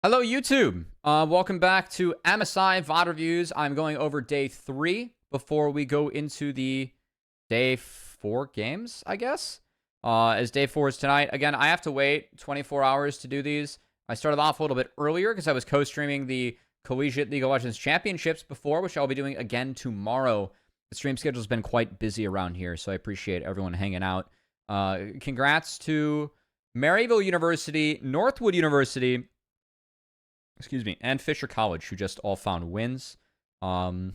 Hello, YouTube. Welcome back to MSI VoD reviews. I'm going over day 3 before we go into the day 4 games, I guess. As day 4 is tonight. Again, I have to wait 24 hours to do these. I started off a little bit earlier because I was co-streaming the Collegiate League of Legends Championships before, which I'll be doing again tomorrow. The stream schedule's been quite busy around here, so I appreciate everyone hanging out. Congrats to Maryville University, Northwood University, and Fisher College, who just all found wins. Yeah,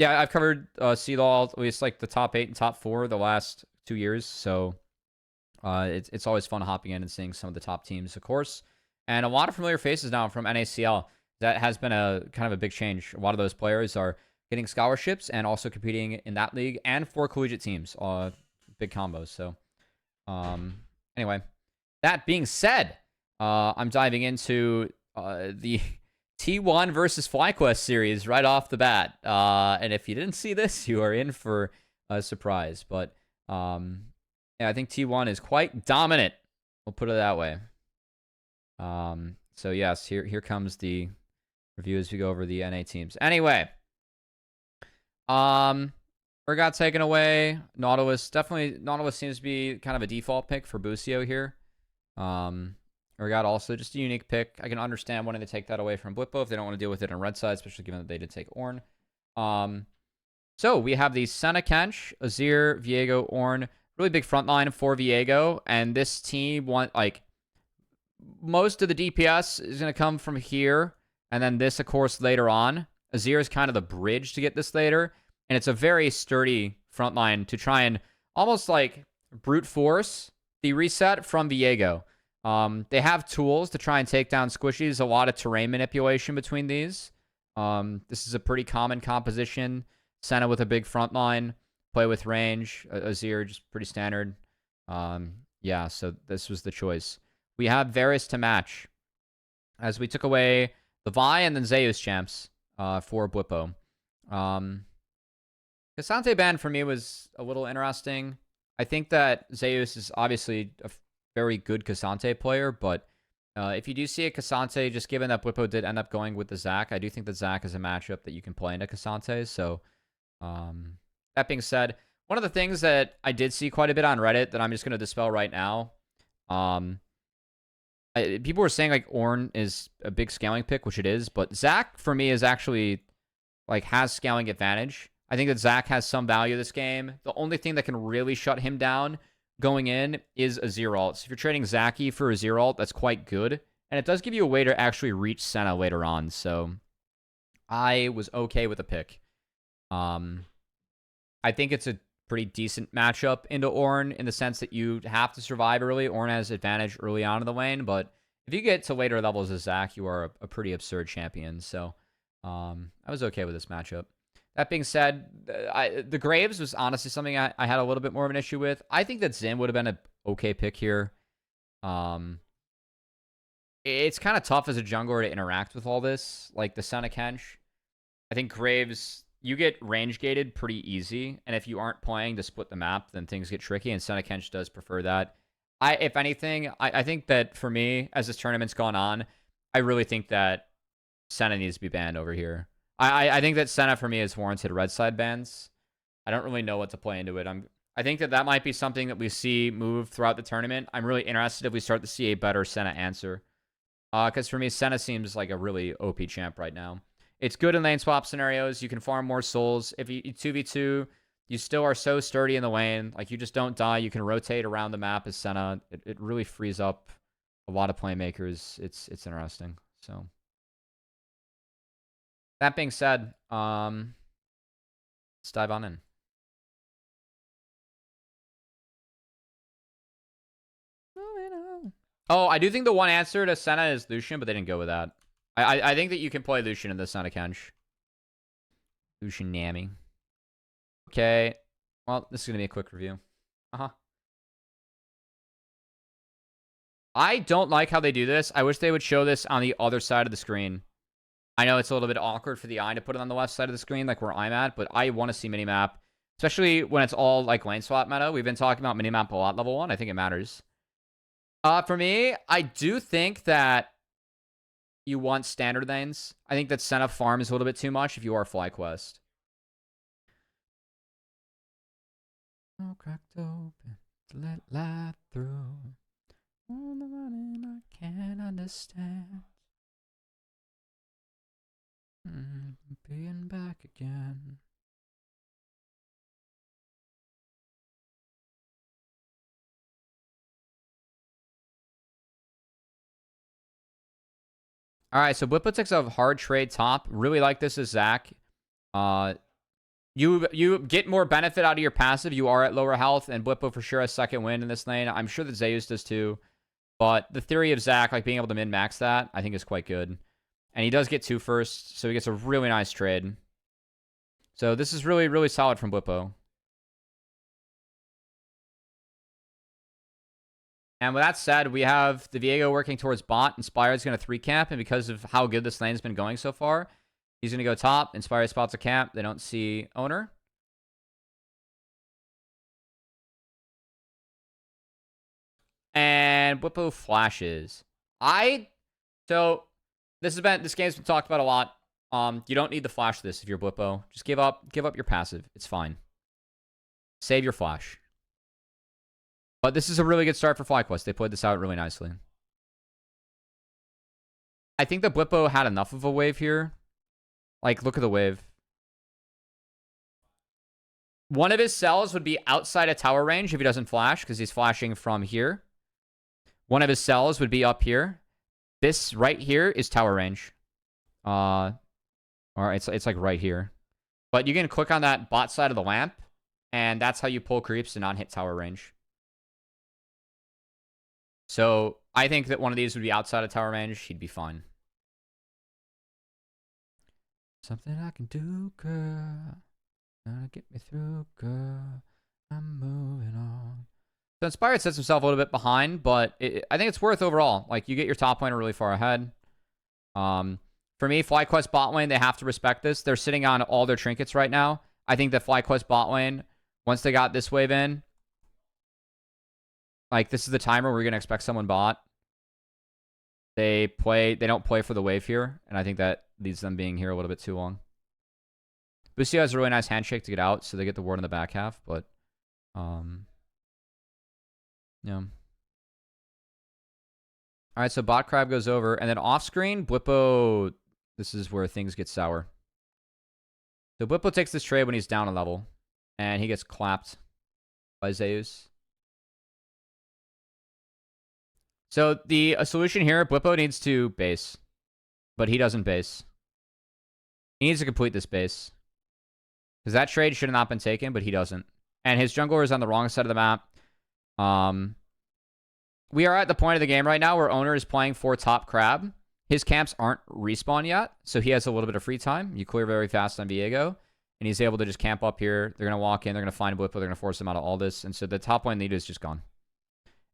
I've covered CLOL, at least like the top 8 and top 4 the last 2 years, so it's always fun hopping in and seeing some of the top teams, of course. And a lot of familiar faces now from NACL. That has been a kind of a big change. A lot of those players are getting scholarships and also competing in that league and for collegiate teams. Big combos. So anyway, that being said, I'm diving into the T1 versus FlyQuest series right off the bat. And if you didn't see this, you are in for a surprise. But yeah, I think T1 is quite dominant. We'll put it that way. So yes, here comes the review as we go over the NA teams. Anyway, got taken away. Nautilus seems to be kind of a default pick for Busio here. Got also just a unique pick. I can understand wanting to take that away from Blippo if they don't want to deal with it on red side, especially given that they did take Ornn. So we have the Senna Kench, Azir, Viego, Ornn. Really big front line for Viego. And this team most of the DPS is going to come from here. And then this, of course, later on. Azir is kind of the bridge to get this later. And it's a very sturdy front line to try and almost like brute force the reset from Viego. They have tools to try and take down squishies. A lot of terrain manipulation between these. This is a pretty common composition. Senna with a big front line. Play with range. Azir just pretty standard. Yeah, so this was the choice. We have Varus to match. As we took away the Vi and then Zeus champs for Blippo. Cassante ban for me was a little interesting. I think that Zeus is obviously a very good Cassante player, but if you do see a Cassante, just given that Blippo did end up going with the Zac, I do think that Zac is a matchup that you can play into Cassante. So that being said, one of the things that I did see quite a bit on Reddit that I'm just going to dispel right now, people were saying like Ornn is a big scaling pick, which it is, but Zac for me is actually like has scaling advantage. I think that Zac has some value this game. The only thing that can really shut him down going in is Azir ult. So if you're trading Zaki for Azir ult, that's quite good. And it does give you a way to actually reach Senna later on. So I was okay with the pick. I think it's a pretty decent matchup into Ornn in the sense that you have to survive early. Ornn has advantage early on in the lane, but if you get to later levels as Zac, you are a pretty absurd champion. So I was okay with this matchup. That being said, the Graves was honestly something I had a little bit more of an issue with. I think that Zin would have been an okay pick here. It's kind of tough as a jungler to interact with all this, like the Senna Kench. I think Graves, you get range gated pretty easy, and if you aren't playing to split the map, then things get tricky, and Senna Kench does prefer that. If anything, I think that for me, as this tournament's gone on, I really think that Senna needs to be banned over here. I think that Senna for me has warranted red side bans. I don't really know what to play into it. I think that might be something that we see move throughout the tournament. I'm really interested if we start to see a better Senna answer. Because for me, Senna seems like a really OP champ right now. It's good in lane swap scenarios. You can farm more souls. If you 2v2, you still are so sturdy in the lane. Like, you just don't die. You can rotate around the map as Senna. It really frees up a lot of playmakers. It's interesting. So that being said, let's dive on in. Oh, I do think the one answer to Senna is Lucian, but they didn't go with that. I think that you can play Lucian in the Senna Kench. Lucian Nami. Okay. Well, this is going to be a quick review. I don't like how they do this. I wish they would show this on the other side of the screen. I know it's a little bit awkward for the eye to put it on the left side of the screen, like where I'm at, but I want to see minimap, especially when it's all like lane swap meta. We've been talking about minimap a lot level 1. I think it matters. For me, I do think that you want standard lanes. I think that Senna farm is a little bit too much if you are FlyQuest. Oh, cracked open to let light through. All the running I can't understand. Being back again. All right, so Blippo takes a hard trade top. Really like this as Zach. You get more benefit out of your passive. You are at lower health, and Blippo for sure has second win in this lane. I'm sure that Zeus does too. But the theory of Zach, like being able to min-max that, I think is quite good. And he does get 2 first, so he gets a really nice trade. So this is really, really solid from Blippo. And with that said, we have the Viego working towards bot. Inspired's going to 3-camp, and because of how good this lane's been going so far, he's going to go top. Inspired spots a camp. They don't see owner. And Blippo flashes. So this game's been talked about a lot. You don't need the flash this if you're Blippo. Just give up your passive. It's fine. Save your flash. But this is a really good start for FlyQuest. They played this out really nicely. I think the Blippo had enough of a wave here. Like, look at the wave. One of his cells would be outside of tower range if he doesn't flash, because he's flashing from here. One of his cells would be up here. This right here is tower range. Or it's like right here. But you can click on that bot side of the lamp, and that's how you pull creeps to not hit tower range. So I think that one of these would be outside of tower range. He'd be fine. Something I can do, girl. Gonna get me through, girl. I'm moving on. So Inspired sets himself a little bit behind, but I think it's worth overall. Like, you get your top laner really far ahead. For me, FlyQuest bot lane, they have to respect this. They're sitting on all their trinkets right now. I think that FlyQuest bot lane, once they got this wave in, like, this is the timer where you're going to expect someone bot. They don't play for the wave here, and I think that leads them being here a little bit too long. Busio has a really nice handshake to get out, so they get the ward in the back half, but yeah. Alright, so bot crab goes over, and then off screen, Blippo, this is where things get sour. So Blippo takes this trade when he's down a level, and he gets clapped by Zeus. So the solution here, Blippo needs to base, but he doesn't base. He needs to complete this base. Because that trade should have not been taken, but he doesn't. And his jungler is on the wrong side of the map. We are at the point of the game right now where owner is playing for top crab. His camps aren't respawn yet, so he has a little bit of free time. You clear very fast on Viego, and he's able to just camp up here. They're going to walk in. They're going to find Blippo. They're going to force him out of all this. And so the top lane lead is just gone.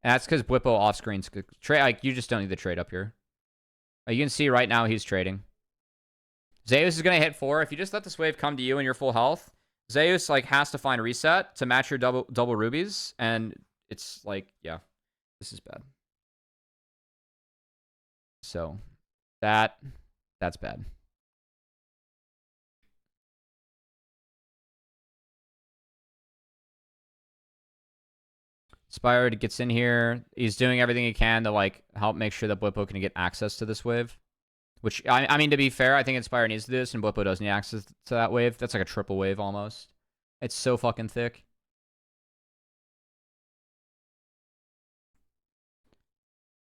And that's because Blippo off-screen's trade. Like, you just don't need the trade up here. You can see right now he's trading. Zeus is going to hit 4. If you just let this wave come to you and you're full health, Zeus, like, has to find reset to match your double rubies. And it's like, yeah, this is bad. So that's bad. Inspired gets in here. He's doing everything he can to, like, help make sure that Blippo can get access to this wave. Which, I mean, to be fair, I think Inspired needs to do this, and Blippo does need access to that wave. That's like a triple wave almost. It's so fucking thick.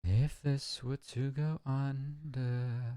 If this were to go under...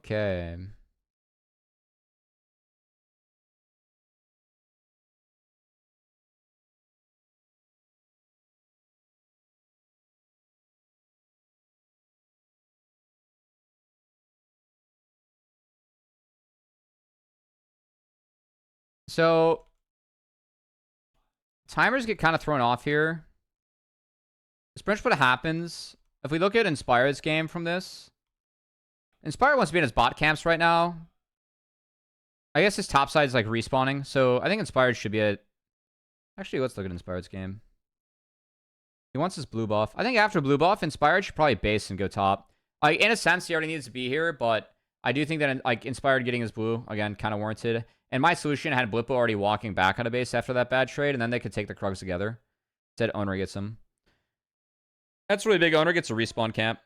Okay. So timers get kind of thrown off here. It's pretty much what happens. If we look at Inspired's game from this, Inspired wants to be in his bot camps right now. I guess his top side is like respawning. So I think Inspired should be at... Actually, let's look at Inspired's game. He wants his blue buff. I think after blue buff, Inspired should probably base and go top. Like, in a sense, he already needs to be here, but I do think that like Inspired getting his blue, again, kind of warranted. And my solution had Blippo already walking back out of base after that bad trade, and then they could take the Krugs together. Instead, Owner gets him. That's really big. Owner gets a respawn camp.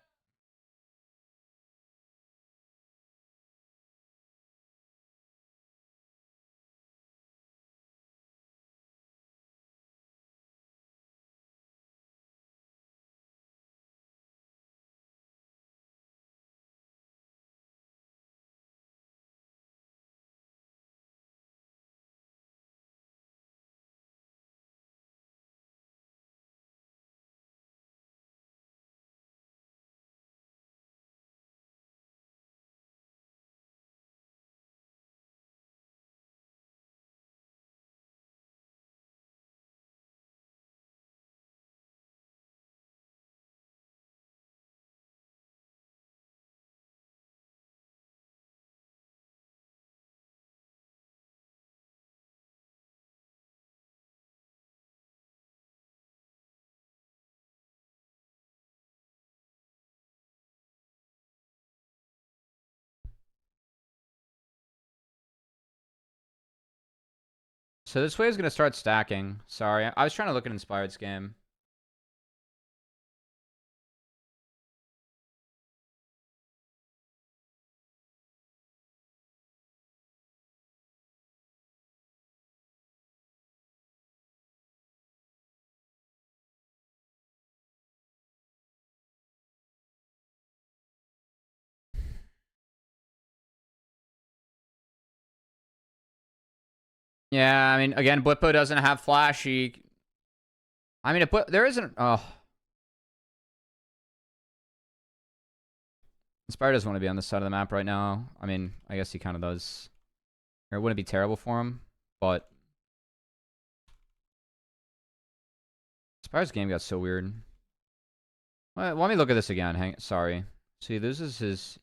So this wave is going to start stacking. Sorry, I was trying to look at Inspired's game. Yeah, I mean, again, Blippo doesn't have flashy. I mean, there isn't... Oh. Inspired doesn't want to be on this side of the map right now. I mean, I guess he kind of does. Or it wouldn't be terrible for him, but... Inspired's game got so weird. Let me look at this again. Sorry. See, this is his...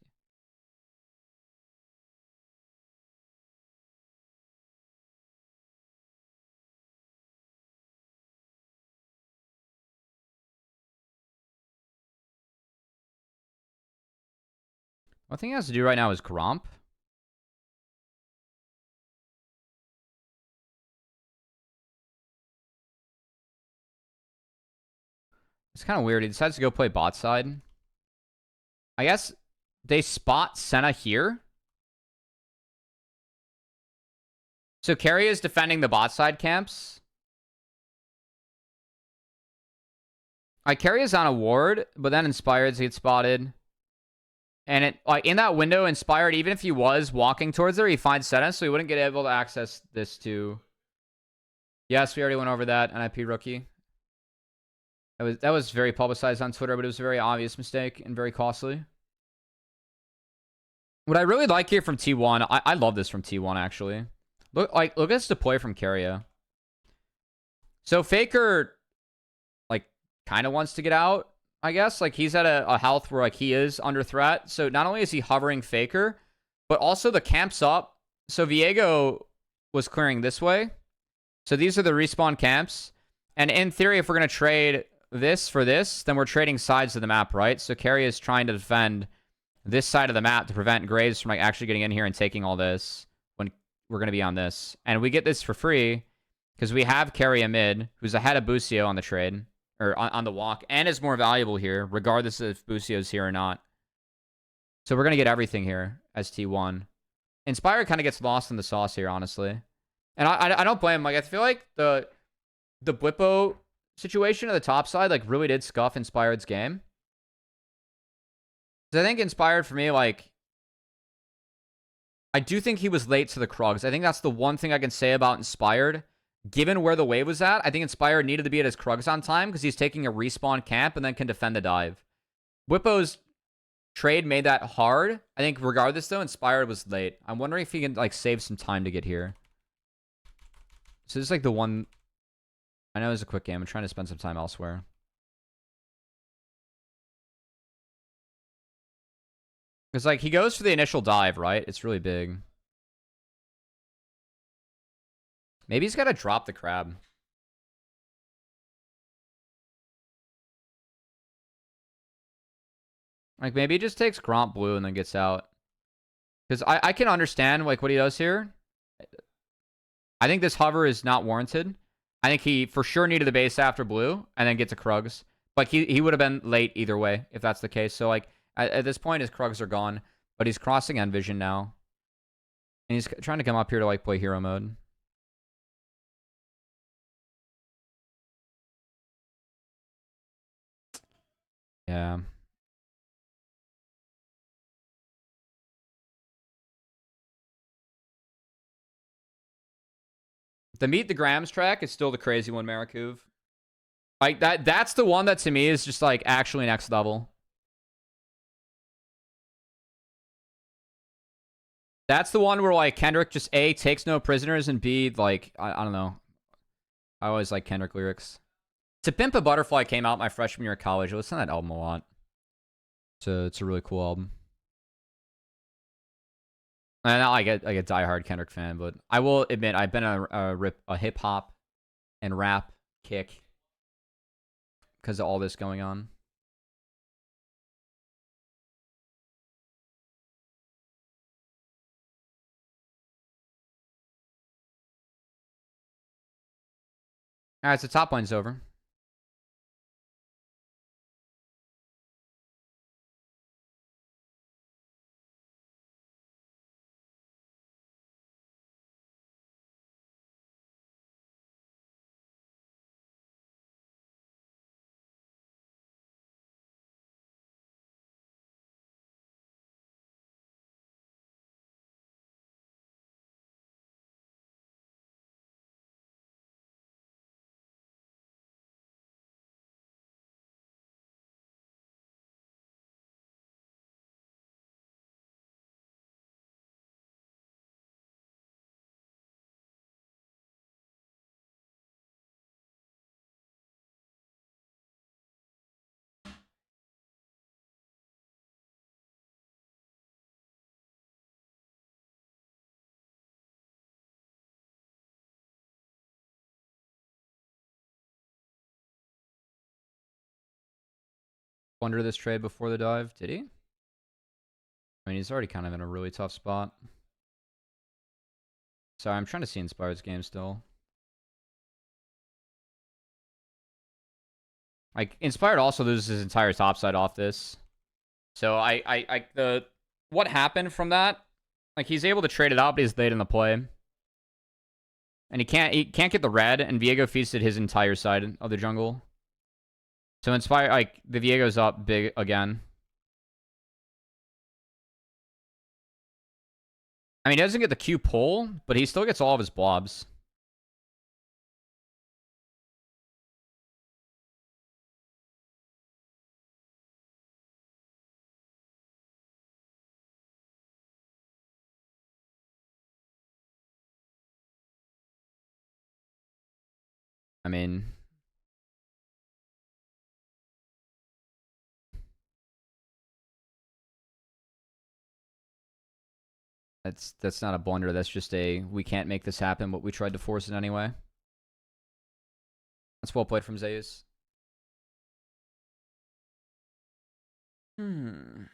One thing he has to do right now is Gromp. It's kind of weird. He decides to go play bot side. I guess they spot Senna here. So Carry is defending the bot side camps. Carry is on a ward, but then Inspired gets spotted. And it like in that window, Inspired, even if he was walking towards there, he finds Senna, so he wouldn't get able to access this too. Yes, we already went over that. NIP rookie. That was very publicized on Twitter, but it was a very obvious mistake and very costly. What I really like here from T1, I love this from T1 actually. Look at this deploy from Carrier. So Faker, like, kind of wants to get out, I guess. Like, he's at a health where, like, he is under threat. So not only is he hovering Faker, but also the camp's up. So Viego was clearing this way. So these are the respawn camps. And in theory, if we're going to trade this for this, then we're trading sides of the map, right? So Carrier is trying to defend this side of the map to prevent Graves from, like, actually getting in here and taking all this when we're going to be on this. And we get this for free because we have Carrier mid, who's ahead of Busio on the trade. Or on the walk, and is more valuable here, regardless if Busio's here or not. So we're going to get everything here as T1. Inspire kind of gets lost in the sauce here, honestly. And I don't blame him. Like, I feel like the Blippo situation at the top side, like, really did scuff Inspired's game. Because I think Inspired, for me, like, I do think he was late to the Krugs. I think that's the one thing I can say about Inspired. Given where the wave was at, I think Inspired needed to be at his Krugs on time because he's taking a respawn camp and then can defend the dive. Whippo's trade made that hard. I think regardless, though, Inspired was late. I'm wondering if he can, like, save some time to get here. So this is like the one... I know it's a quick game. I'm trying to spend some time elsewhere. Because, like, he goes for the initial dive, right? It's really big. Maybe he's got to drop the crab. Like, maybe he just takes Gromp blue and then gets out. Because I can understand, like, what he does here. I think this hover is not warranted. I think he for sure needed the base after blue and then get to Krugs. But he would have been late either way if that's the case. So, like, at this point, his Krugs are gone. But he's crossing End Vision now. And he's trying to come up here to, like, play hero mode. Yeah. The Meet the Grams track is still the crazy one, Marikuv. Like, that's the one that to me is just, like, actually next level. That's the one where, like, Kendrick just A, takes no prisoners, and B, like, I don't know. I always like Kendrick lyrics. To Pimp a Butterfly came out my freshman year of college. I listened to that album a lot. So it's a really cool album. And now I get a diehard Kendrick fan, but I will admit I've been a hip hop and rap kick because of all this going on. All right, so top line's over. Wonder this trade before the dive. Did he? I mean, he's already kind of in a really tough spot. Sorry, I'm trying to see Inspired's game still. Like, Inspired also loses his entire topside off this. So what happened from that? Like, he's able to trade it out, but he's late in the play. And he can't get the red, and Viego feasted his entire side of the jungle. So Inspire, like, the Viego's up big again. I mean, he doesn't get the Q pull, but he still gets all of his blobs. I mean... That's not a blunder. That's just a, we can't make this happen, but we tried to force it anyway. That's well played from Zeus. Like,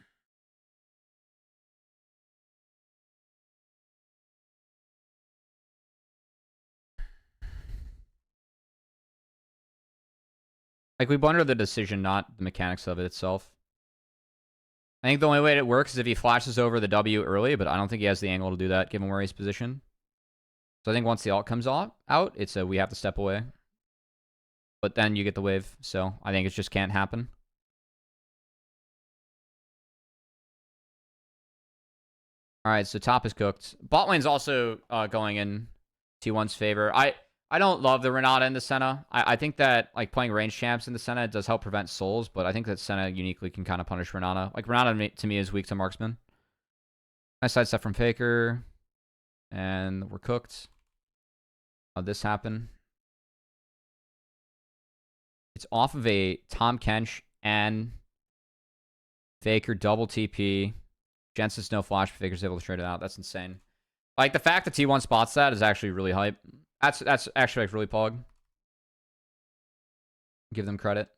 we blunder the decision, not the mechanics of it itself. I think the only way it works is if he flashes over the W early, but I don't think he has the angle to do that, given where he's positioned. So I think once the ult comes out, it's a we have to step away. But then you get the wave, so I think it just can't happen. Alright, so top is cooked. Bot lane's also going in T1's favor. I don't love the Renata in the Senna. I think that, like, playing range champs in the Senna does help prevent souls, but I think that Senna uniquely can kind of punish Renata. Like, Renata, to me, is weak to marksman. Nice side step from Faker. And we're cooked. How'd this happen? It's off of a Tom Kench and Faker double TP. Jensen's no flash, but Faker's able to trade it out. That's insane. Like, the fact that T1 spots that is actually really hype. That's actually like really pog. Give them credit.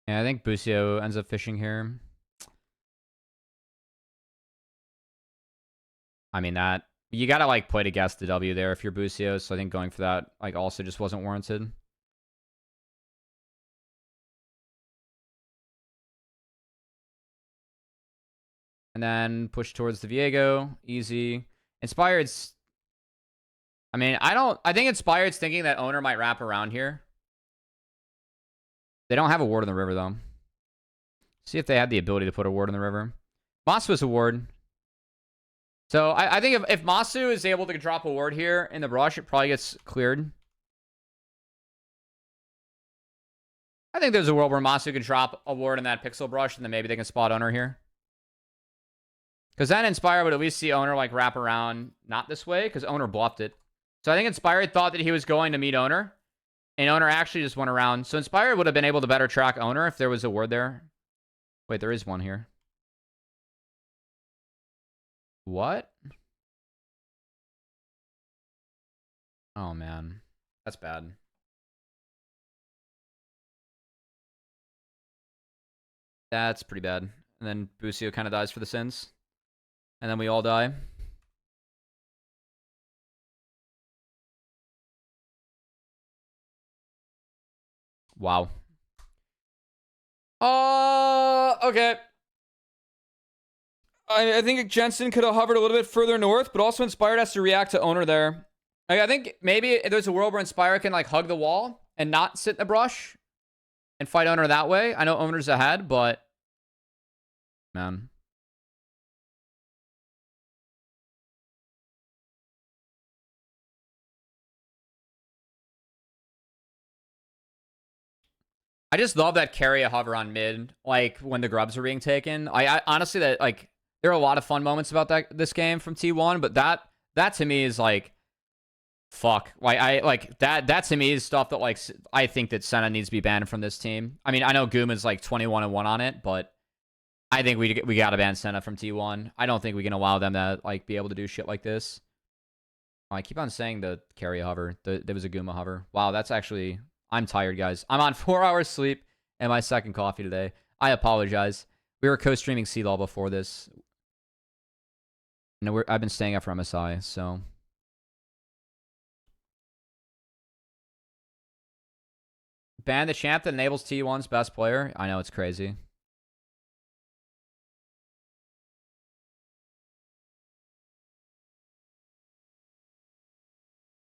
Yeah, I think Busio ends up fishing here. I mean, that... You gotta, like, play to guess the W there if you're Busio, so I think going for that, like, also just wasn't warranted. And then push towards the Viego. Easy. Inspired's... I mean, I think Inspired's thinking that Owner might wrap around here. They don't have a ward in the river, though. See if they had the ability to put a ward in the river. Masu's a ward. So I think if Masu is able to drop a ward here in the brush, it probably gets cleared. I think there's a world where Masu can drop a ward in that pixel brush, and then maybe they can spot Owner here. Because then Inspire would at least see Owner like wrap around not this way, because Owner bluffed it. So I think Inspired thought that he was going to meet Owner, and Owner actually just went around. So Inspired would have been able to better track Owner if there was a ward there. Wait, there is one here. What? Oh, man. That's bad. That's pretty bad. And then Busio kind of dies for the sins. And then we all die. Wow. Okay. I think Jensen could have hovered a little bit further north, but also Inspired has to react to Owner there. Like, I think maybe there's a world where Inspire can like hug the wall and not sit in the brush and fight Owner that way. I know Owner's ahead, but man. I just love that carry a hover on mid, like when the grubs are being taken. I honestly, that like there are a lot of fun moments about this game from T1, but that to me is like fuck. Like that to me is stuff that like I think that Senna needs to be banned from this team. I mean, I know Guma's like 21-1 on it, but I think we gotta ban Senna from T1. I don't think we can allow them to like be able to do shit like this. Oh, I keep on saying the carry hover. There was a Guma hover. Wow, that's actually... I'm tired, guys. I'm on 4 hours sleep and my second coffee today. I apologize. We were co-streaming C-Law before this. No, I've been staying up for MSI, so... Ban the champ that enables T1's best player? I know, it's crazy.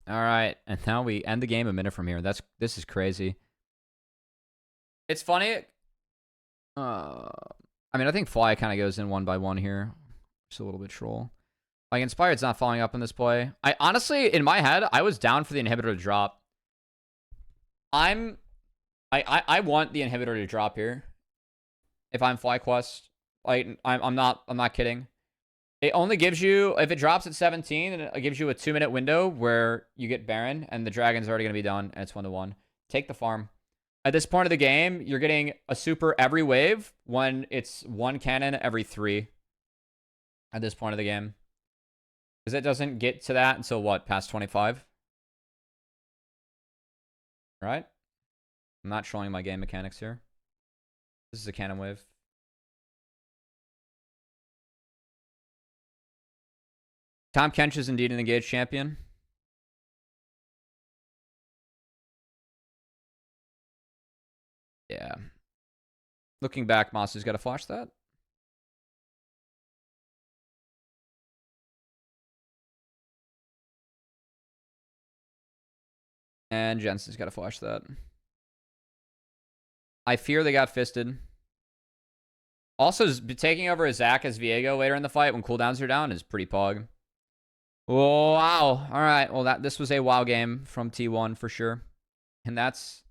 Alright, and now we end the game a minute from here. This is crazy. It's funny. I mean, I think Fly kind of goes in one by one here. Just a little bit troll. Like, Inspired's not following up on this play. I honestly, in my head, I was down for the inhibitor to drop. I want the inhibitor to drop here. If I'm FlyQuest. Like, I'm not kidding. It only gives you, if it drops at 17, it gives you a 2-minute window where you get Baron, and the Dragon's already going to be done, and it's 1-1. Take the farm. At this point of the game, you're getting a super every wave when it's 1 cannon every 3. At this point of the game. Because it doesn't get to that until what, past 25? Right? I'm not showing my game mechanics here. This is a cannon wave. Tom Kench is indeed an engaged champion. Yeah. Looking back, Masu's got to flash that. And Jensen's got to flash that. I fear they got fisted. Also, taking over Zach as Viego later in the fight when cooldowns are down is pretty pog. Oh, wow. All right. Well, this was a wow game from T1 for sure. And that's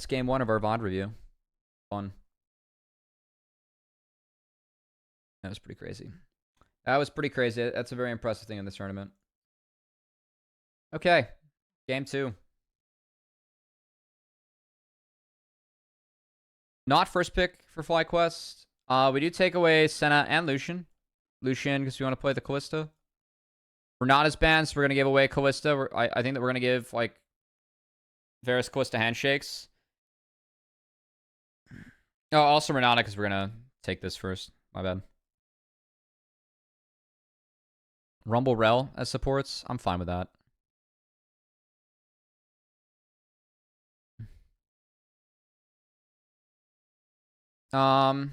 game 1 of our VoD review. Fun. That was pretty crazy. That was pretty crazy. That's a very impressive thing in this tournament. Okay. Game 2. Not first pick for FlyQuest. We do take away Senna and Lucian. Lucian, because we want to play the Kalista. We're not as banned, so we're going to give away Kalista. I think that we're going to give, like, Varus Kalista handshakes. Oh, also Renata, because we're going to take this first. My bad. Rumble Rel as supports. I'm fine with that. I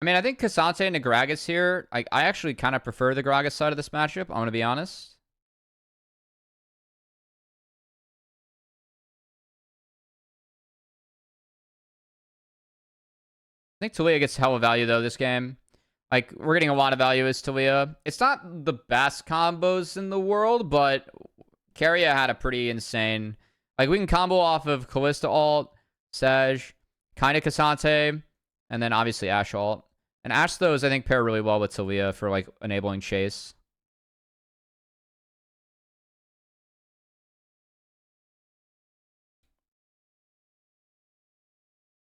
mean, I think Cassante and Gragas here. I actually kind of prefer the Gragas side of this matchup. I'm going to be honest. I think Talia gets hella value, though, this game. Like, we're getting a lot of value as Talia. It's not the best combos in the world, but Keria had a pretty insane... Like, we can combo off of Kalista ult, Sej, kind of Cassante, and then obviously Ashe ult. And Ashe, those, I think, pair really well with Talia for, like, enabling chase.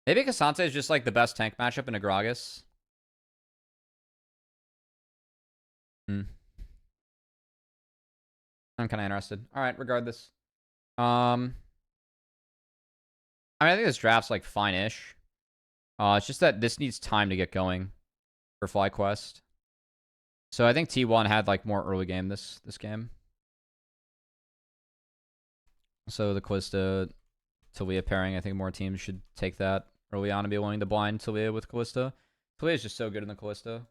Maybe Cassante is just, like, the best tank matchup in a Gragas. I'm kind of interested. All right, regardless. I mean, I think this draft's, like, fine-ish. It's just that this needs time to get going for FlyQuest. So I think T1 had, like, more early game this game. So the Kalista Talia pairing, I think more teams should take that early on and be willing to blind Talia with Kalista. Talia is just so good in the Kalista.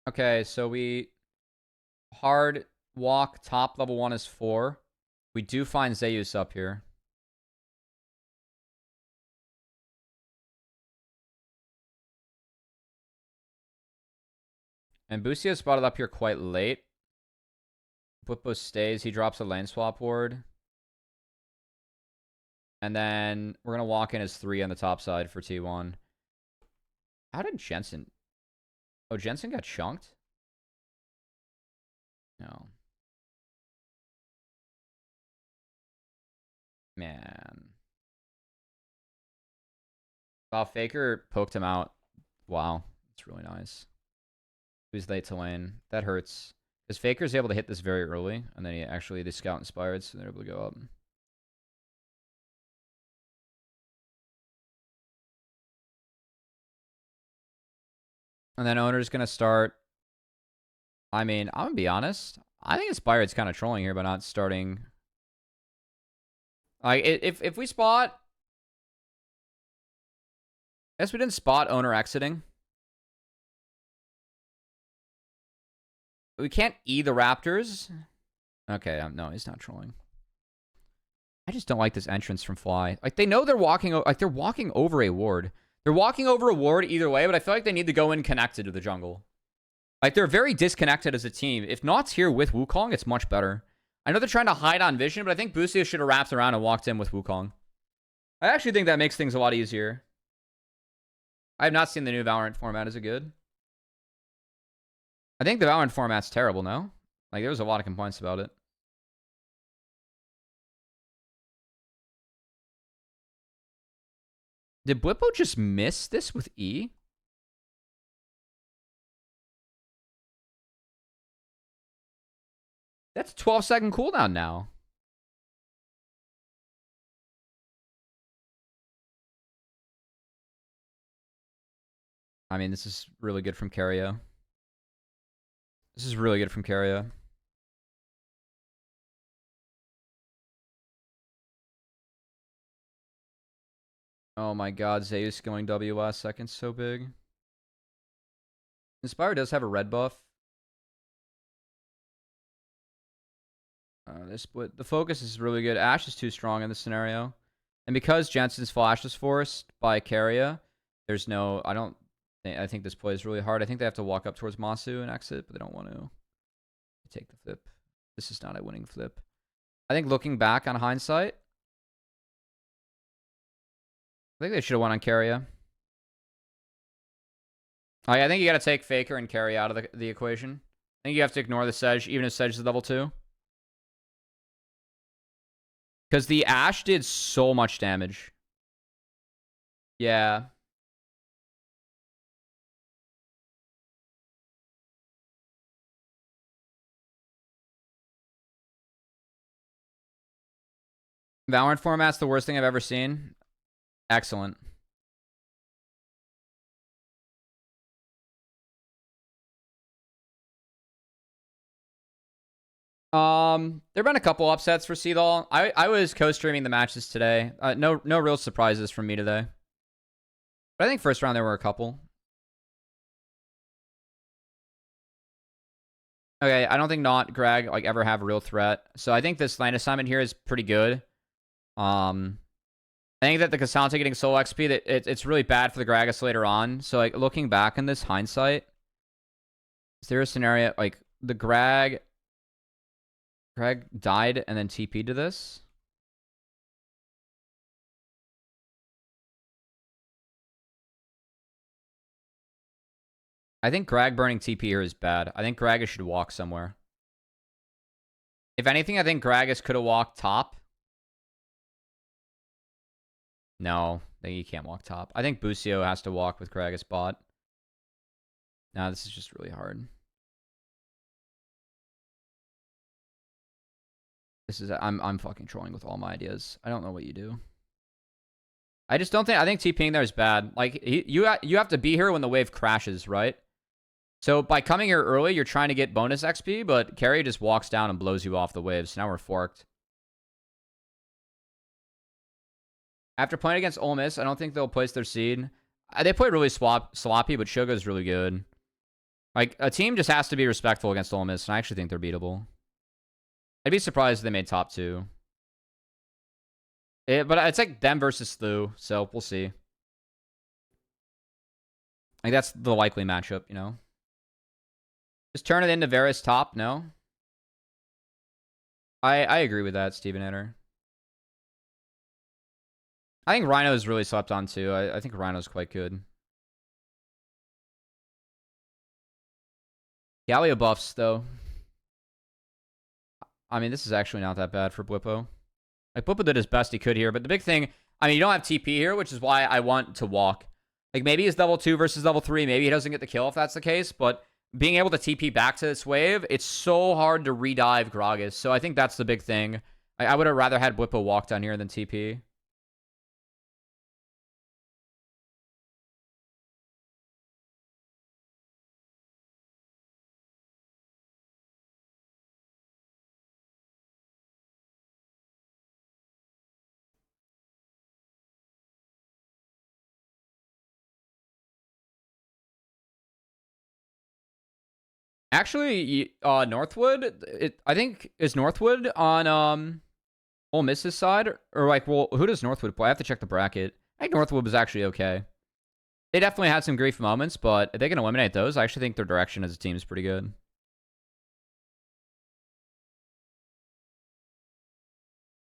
Okay, so we hard walk top level 1 is 4. We do find Zeus up here. And Busio spotted up here quite late. Blippo stays. He drops a lane swap ward. And then we're going to walk in as 3 on the top side for T1. How did Jensen... Oh, Jensen got chunked? No. Man. Wow, Faker poked him out. Wow. That's really nice. He was late to lane. That hurts. Because Faker's able to hit this very early. And then the scout inspired, so they're able to go up. And then Owner's going to start. I mean, I'm going to be honest. I think Inspired's kind of trolling here by not starting. Like, if we spot... I guess we didn't spot Owner exiting. We can't E the Raptors. Okay, no, he's not trolling. I just don't like this entrance from Fly. Like, they know they're walking... Like, they're walking over a ward. They're walking over a ward either way, but I feel like they need to go in connected to the jungle. Like, they're very disconnected as a team. If Naught's here with Wukong, it's much better. I know they're trying to hide on vision, but I think Busio should have wrapped around and walked in with Wukong. I actually think that makes things a lot easier. I have not seen the new Valorant format. Is it good? I think the Valorant format's terrible, no? Like, there was a lot of complaints about it. Did Blippo just miss this with E? That's 12-second cooldown now. I mean, this is really good from Keria. This is really good from Keria. Oh my god, Zeus going W last second, so big. Inspire does have a red buff. The focus is really good. Ashe is too strong in this scenario. And because Jensen's flash is forced by Keria, there's no... I think this play is really hard. I think they have to walk up towards Masu and exit, but they don't want to take the flip. This is not a winning flip. I think looking back on hindsight, I think they should have won on Keria. I think you got to take Faker and Keria out of the equation. I think you have to ignore the Sedge, even if Sedge is level 2. Because the Ashe did so much damage. Yeah. Valorant format's the worst thing I've ever seen. Excellent. There've been a couple upsets for Seedall. I was co-streaming the matches today. No real surprises from me today. But I think first round there were a couple. Okay, I don't think Not Greg like ever have a real threat. So I think this lane assignment here is pretty good. I think that the Cassandra getting solo XP, that it's really bad for the Gragas later on. So like looking back in this hindsight, is there a scenario like the Greg died and then TP'd to this? I think Greg burning TP here is bad. I think Gragas should walk somewhere. If anything, I think Gragas could have walked top. No, I think he can't walk top. I think Busio has to walk with Gragas bot. No, this is just really hard. This is I'm fucking trolling with all my ideas. I don't know what you do. I just don't think I think TPing there is bad. Like you have to be here when the wave crashes, right? So by coming here early, you're trying to get bonus XP, but Carry just walks down and blows you off the waves. So now we're forked. After playing against Ole Miss, I don't think they'll place their seed. They played really sloppy, but Suga's really good. Like, a team just has to be respectful against Ole Miss, and I actually think they're beatable. I'd be surprised if they made top 2. But it's like them versus Thu, so we'll see. Like, that's the likely matchup, you know? Just turn it into Varus top, no? I agree with that, Steven Etter. I think Rhino's really slept on, too. I think Rhino's quite good. Galio buffs, though. I mean, this is actually not that bad for Blippo. Like, Blippo did his best he could here, but the big thing... I mean, you don't have TP here, which is why I want to walk. Like, maybe he's level 2 versus level 3. Maybe he doesn't get the kill if that's the case, but being able to TP back to this wave, it's so hard to redive Gragas. So I think that's the big thing. I would have rather had Blippo walk down here than TP. Actually, Northwood, I think, is Northwood on Ole Miss's side? Or like, well, who does Northwood play? I have to check the bracket. I think Northwood was actually okay. They definitely had some grief moments, but if they can eliminate those, I actually think their direction as a team is pretty good.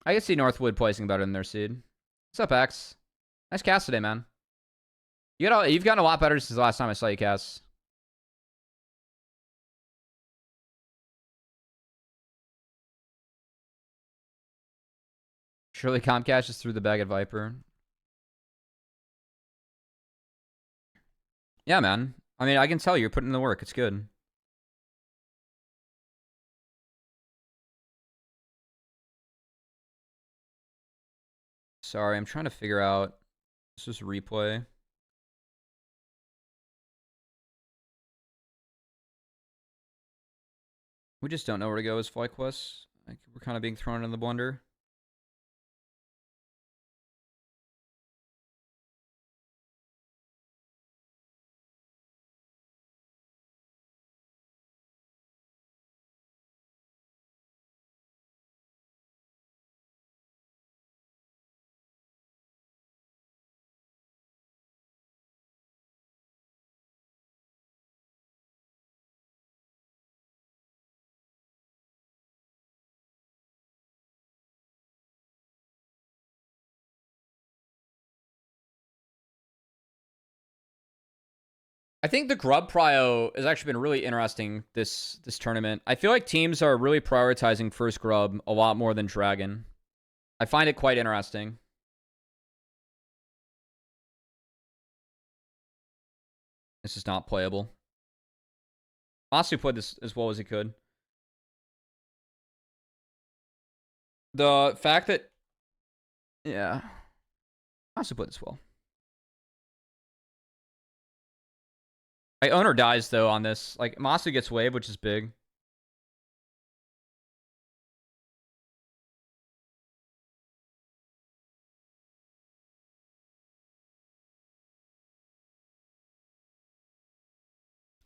I can see Northwood placing better than their seed. What's up, X? Nice cast today, man. You've gotten a lot better since the last time I saw you cast. Surely Comcast just threw the bag at Viper. Yeah, man. I mean, I can tell you're putting in the work. It's good. Sorry, I'm trying to figure out. This is replay. We just don't know where to go as flight quests. Like, we're kind of being thrown in the blender. I think the Grub Prio has actually been really interesting this tournament. I feel like teams are really prioritizing first Grub a lot more than Dragon. I find it quite interesting. This is not playable. Masu played this as well as he could. The fact that... Yeah. Masu played this well. Owner dies, though, on this. Like, Masu gets wave, which is big.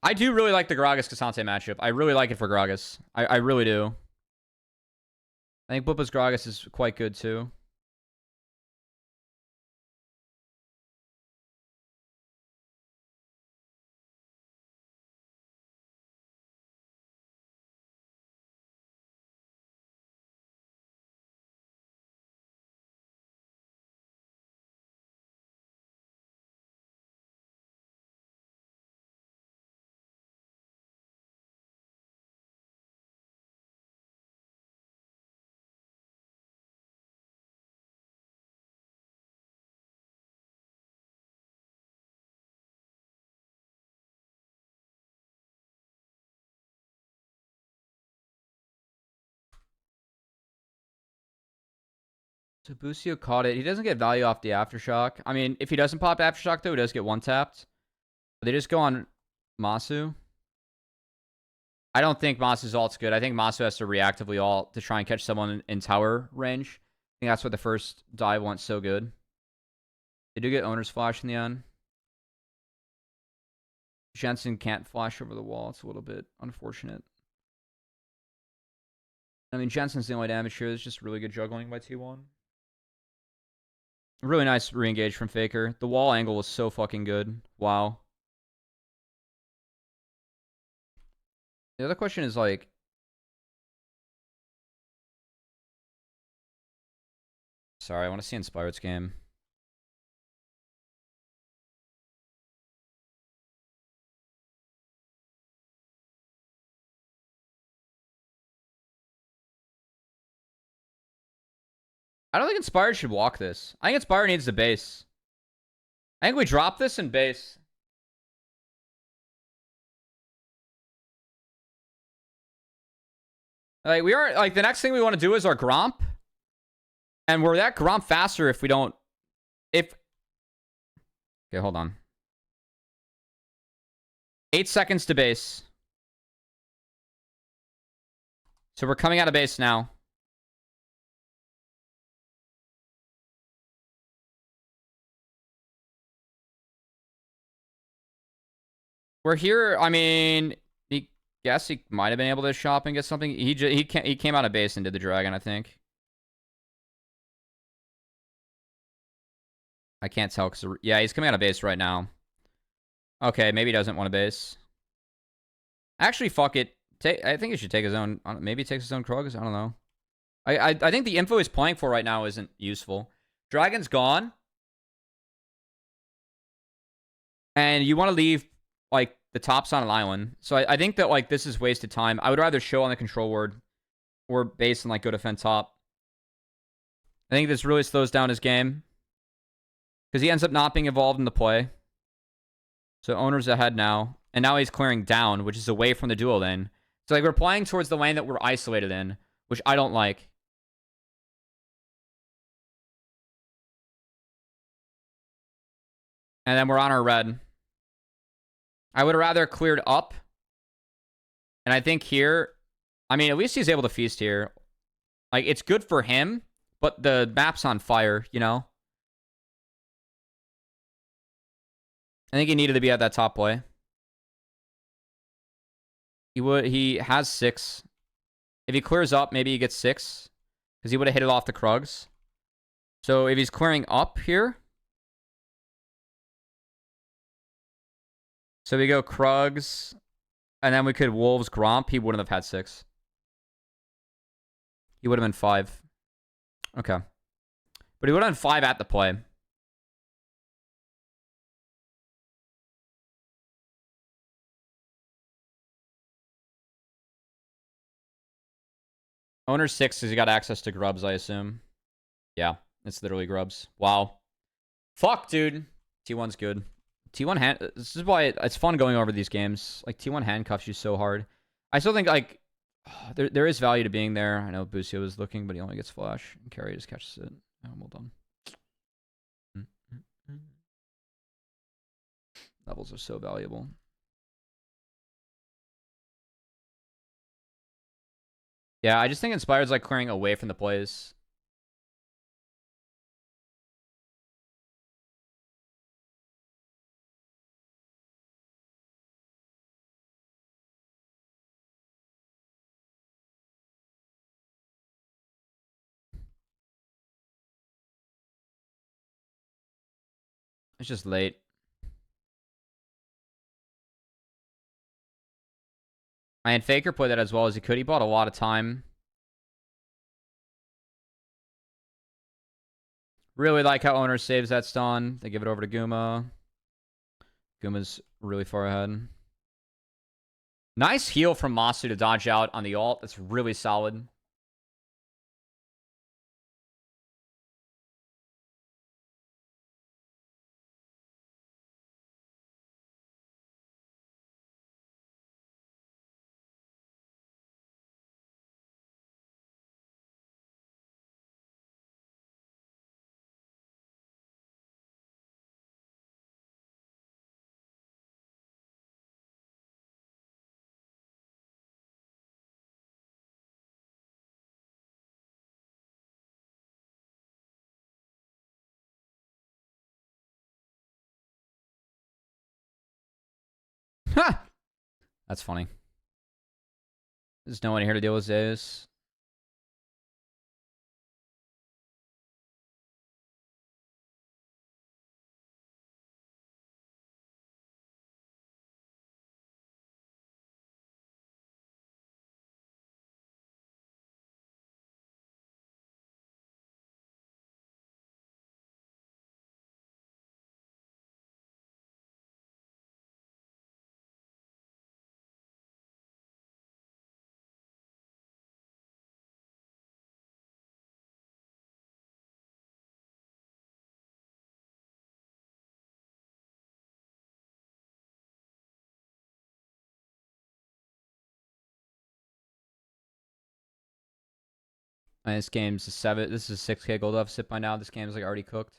I do really like the Gragas-Cassante matchup. I really like it for Gragas. I really do. I think Blippa's Gragas is quite good, too. So Busio caught it. He doesn't get value off the Aftershock. I mean, if he doesn't pop Aftershock, though, he does get one-tapped. But they just go on Masu. I don't think Masu's ult's good. I think Masu has to reactively ult to try and catch someone in tower range. I think that's what the first dive went so good. They do get Owner's Flash in the end. Jensen can't flash over the wall. It's a little bit unfortunate. I mean, Jensen's the only damage here. It's just really good juggling by T1. Really nice re-engage from Faker. The wall angle was so fucking good. Wow. The other question is, like... Sorry, I want to see Inspired's game. I don't think Inspired should walk this. I think Inspired needs the base. I think we drop this in base. Like, we are, like, the next thing we want to do is our Gromp. And we're that Gromp faster if we don't... Okay, hold on. 8 seconds to base. So we're coming out of base now. We're here. I mean, he might have been able to shop and get something. He came out of base and did the dragon, I think. I can't tell because yeah, he's coming out of base right now. Okay, maybe he doesn't want a base. Actually, fuck it. I think he should take his own. Maybe he takes his own Krugs. I don't know. I think the info he's playing for right now isn't useful. Dragon's gone, and you want to leave like the tops on an island. So I think that like this is wasted time. I would rather show on the control word or base and like go defend top. I think this really slows down his game because he ends up not being involved in the play. So owner's ahead now, and now he's clearing down, which is away from the duo lane. So like we're playing towards the lane that we're isolated in, which I don't like. And then we're on our red. I would have rather cleared up. And I think here, I mean, at least he's able to feast here. Like, it's good for him, but the map's on fire, you know? I think he needed to be at that top play. He has 6. If he clears up, maybe he gets 6. Because he would have hit it off the Krugs. So if he's clearing up here. So we go Krugs. And then we could Wolves Gromp. He wouldn't have had 6. He would have been 5. Okay. But he would have been 5 at the play. Owner 6 because he got access to grubs, I assume. Yeah, it's literally grubs. Wow. Fuck, dude. T1's good. T1 hand... This is why it's fun going over these games. Like, T1 handcuffs you so hard. I still think, like... There is value to being there. I know Busio was looking, but he only gets flash. And Carry just catches it. Oh, well done. Levels are so valuable. Yeah, I just think Inspired's like clearing away from the plays. It's just late. And Faker played that as well as he could. He bought a lot of time. Really like how Owner saves that stun. They give it over to Guma. Guma's really far ahead. Nice heal from Masu to dodge out on the ult. That's really solid. Ha! That's funny. There's no one here to deal with Zeus. And this game's a 7. This is a 6K gold deficit by now. This game's like already cooked.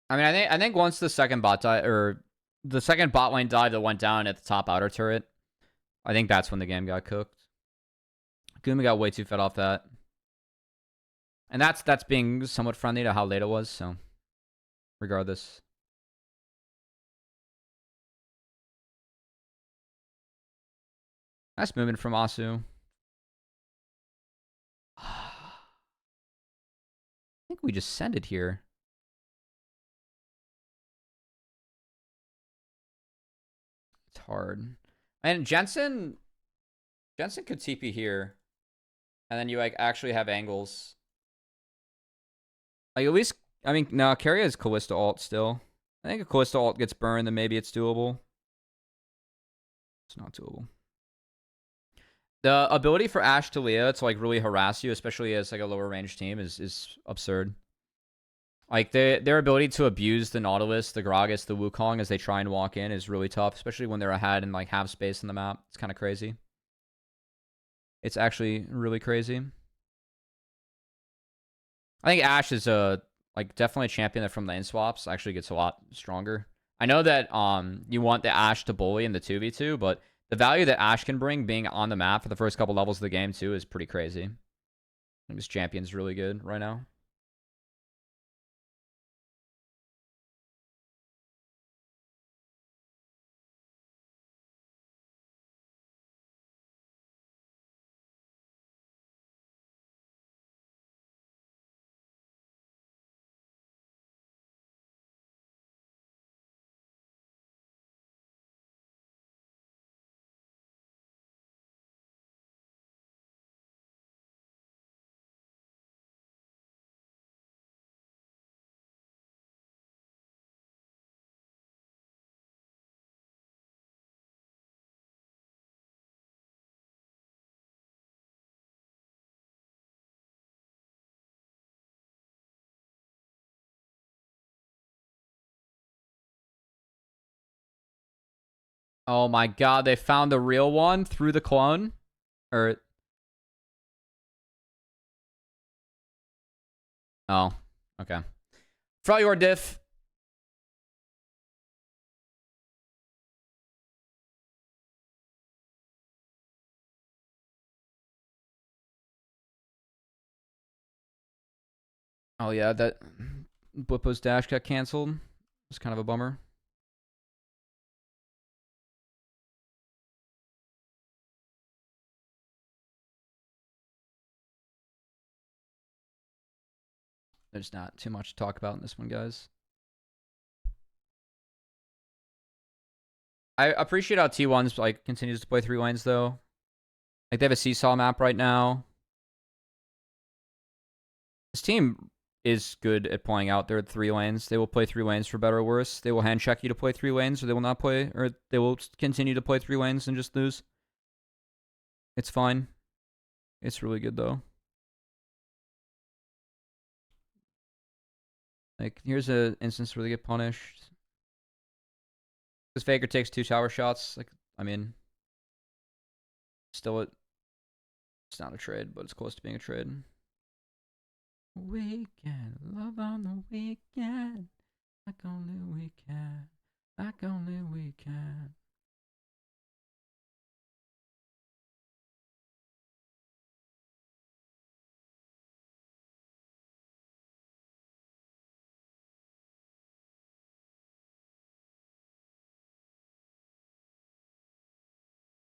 I mean, I think once the second bot dive or the second bot lane dive that went down at the top outer turret, I think that's when the game got cooked. Gumi got way too fed off that. And that's being somewhat friendly to how late it was, so regardless. Nice movement from Asu. I think we just send it here. It's hard. And Jensen could TP here. And then you like actually have angles. Like at least, I mean, no, Carry has Callista ult still. I think if Callista ult gets burned, then maybe it's doable. It's not doable. The ability for Ashe to Leah to like really harass you, especially as like a lower range team, is absurd. Like their ability to abuse the Nautilus, the Gragas, the Wukong as they try and walk in is really tough, especially when they're ahead and like have space on the map. It's kind of crazy. It's actually really crazy. I think Ashe is a Like, definitely a champion that from lane swaps actually gets a lot stronger. I know that you want the Ashe to bully in the 2v2, but the value that Ashe can bring being on the map for the first couple levels of the game, too, is pretty crazy. I think this champion's really good right now. Oh my god, they found the real one through the clone? Or... Oh, okay. For your diff. Oh yeah, that Blippo's dash got canceled. It's kind of a bummer. There's not too much to talk about in this one, guys. I appreciate how T1's like continues to play 3 lanes though. Like they have a seesaw map right now. This team is good at playing out their 3 lanes. They will play 3 lanes for better or worse. They will hand check you to play 3 lanes, or they will not play, or they will continue to play 3 lanes and just lose. It's fine. It's really good though. Like here's an instance where they get punished. This Faker takes 2 tower shots. Like, I mean, still it's not a trade, but it's close to being a trade. Weekend, love on the weekend. Like only we can. Like only we can.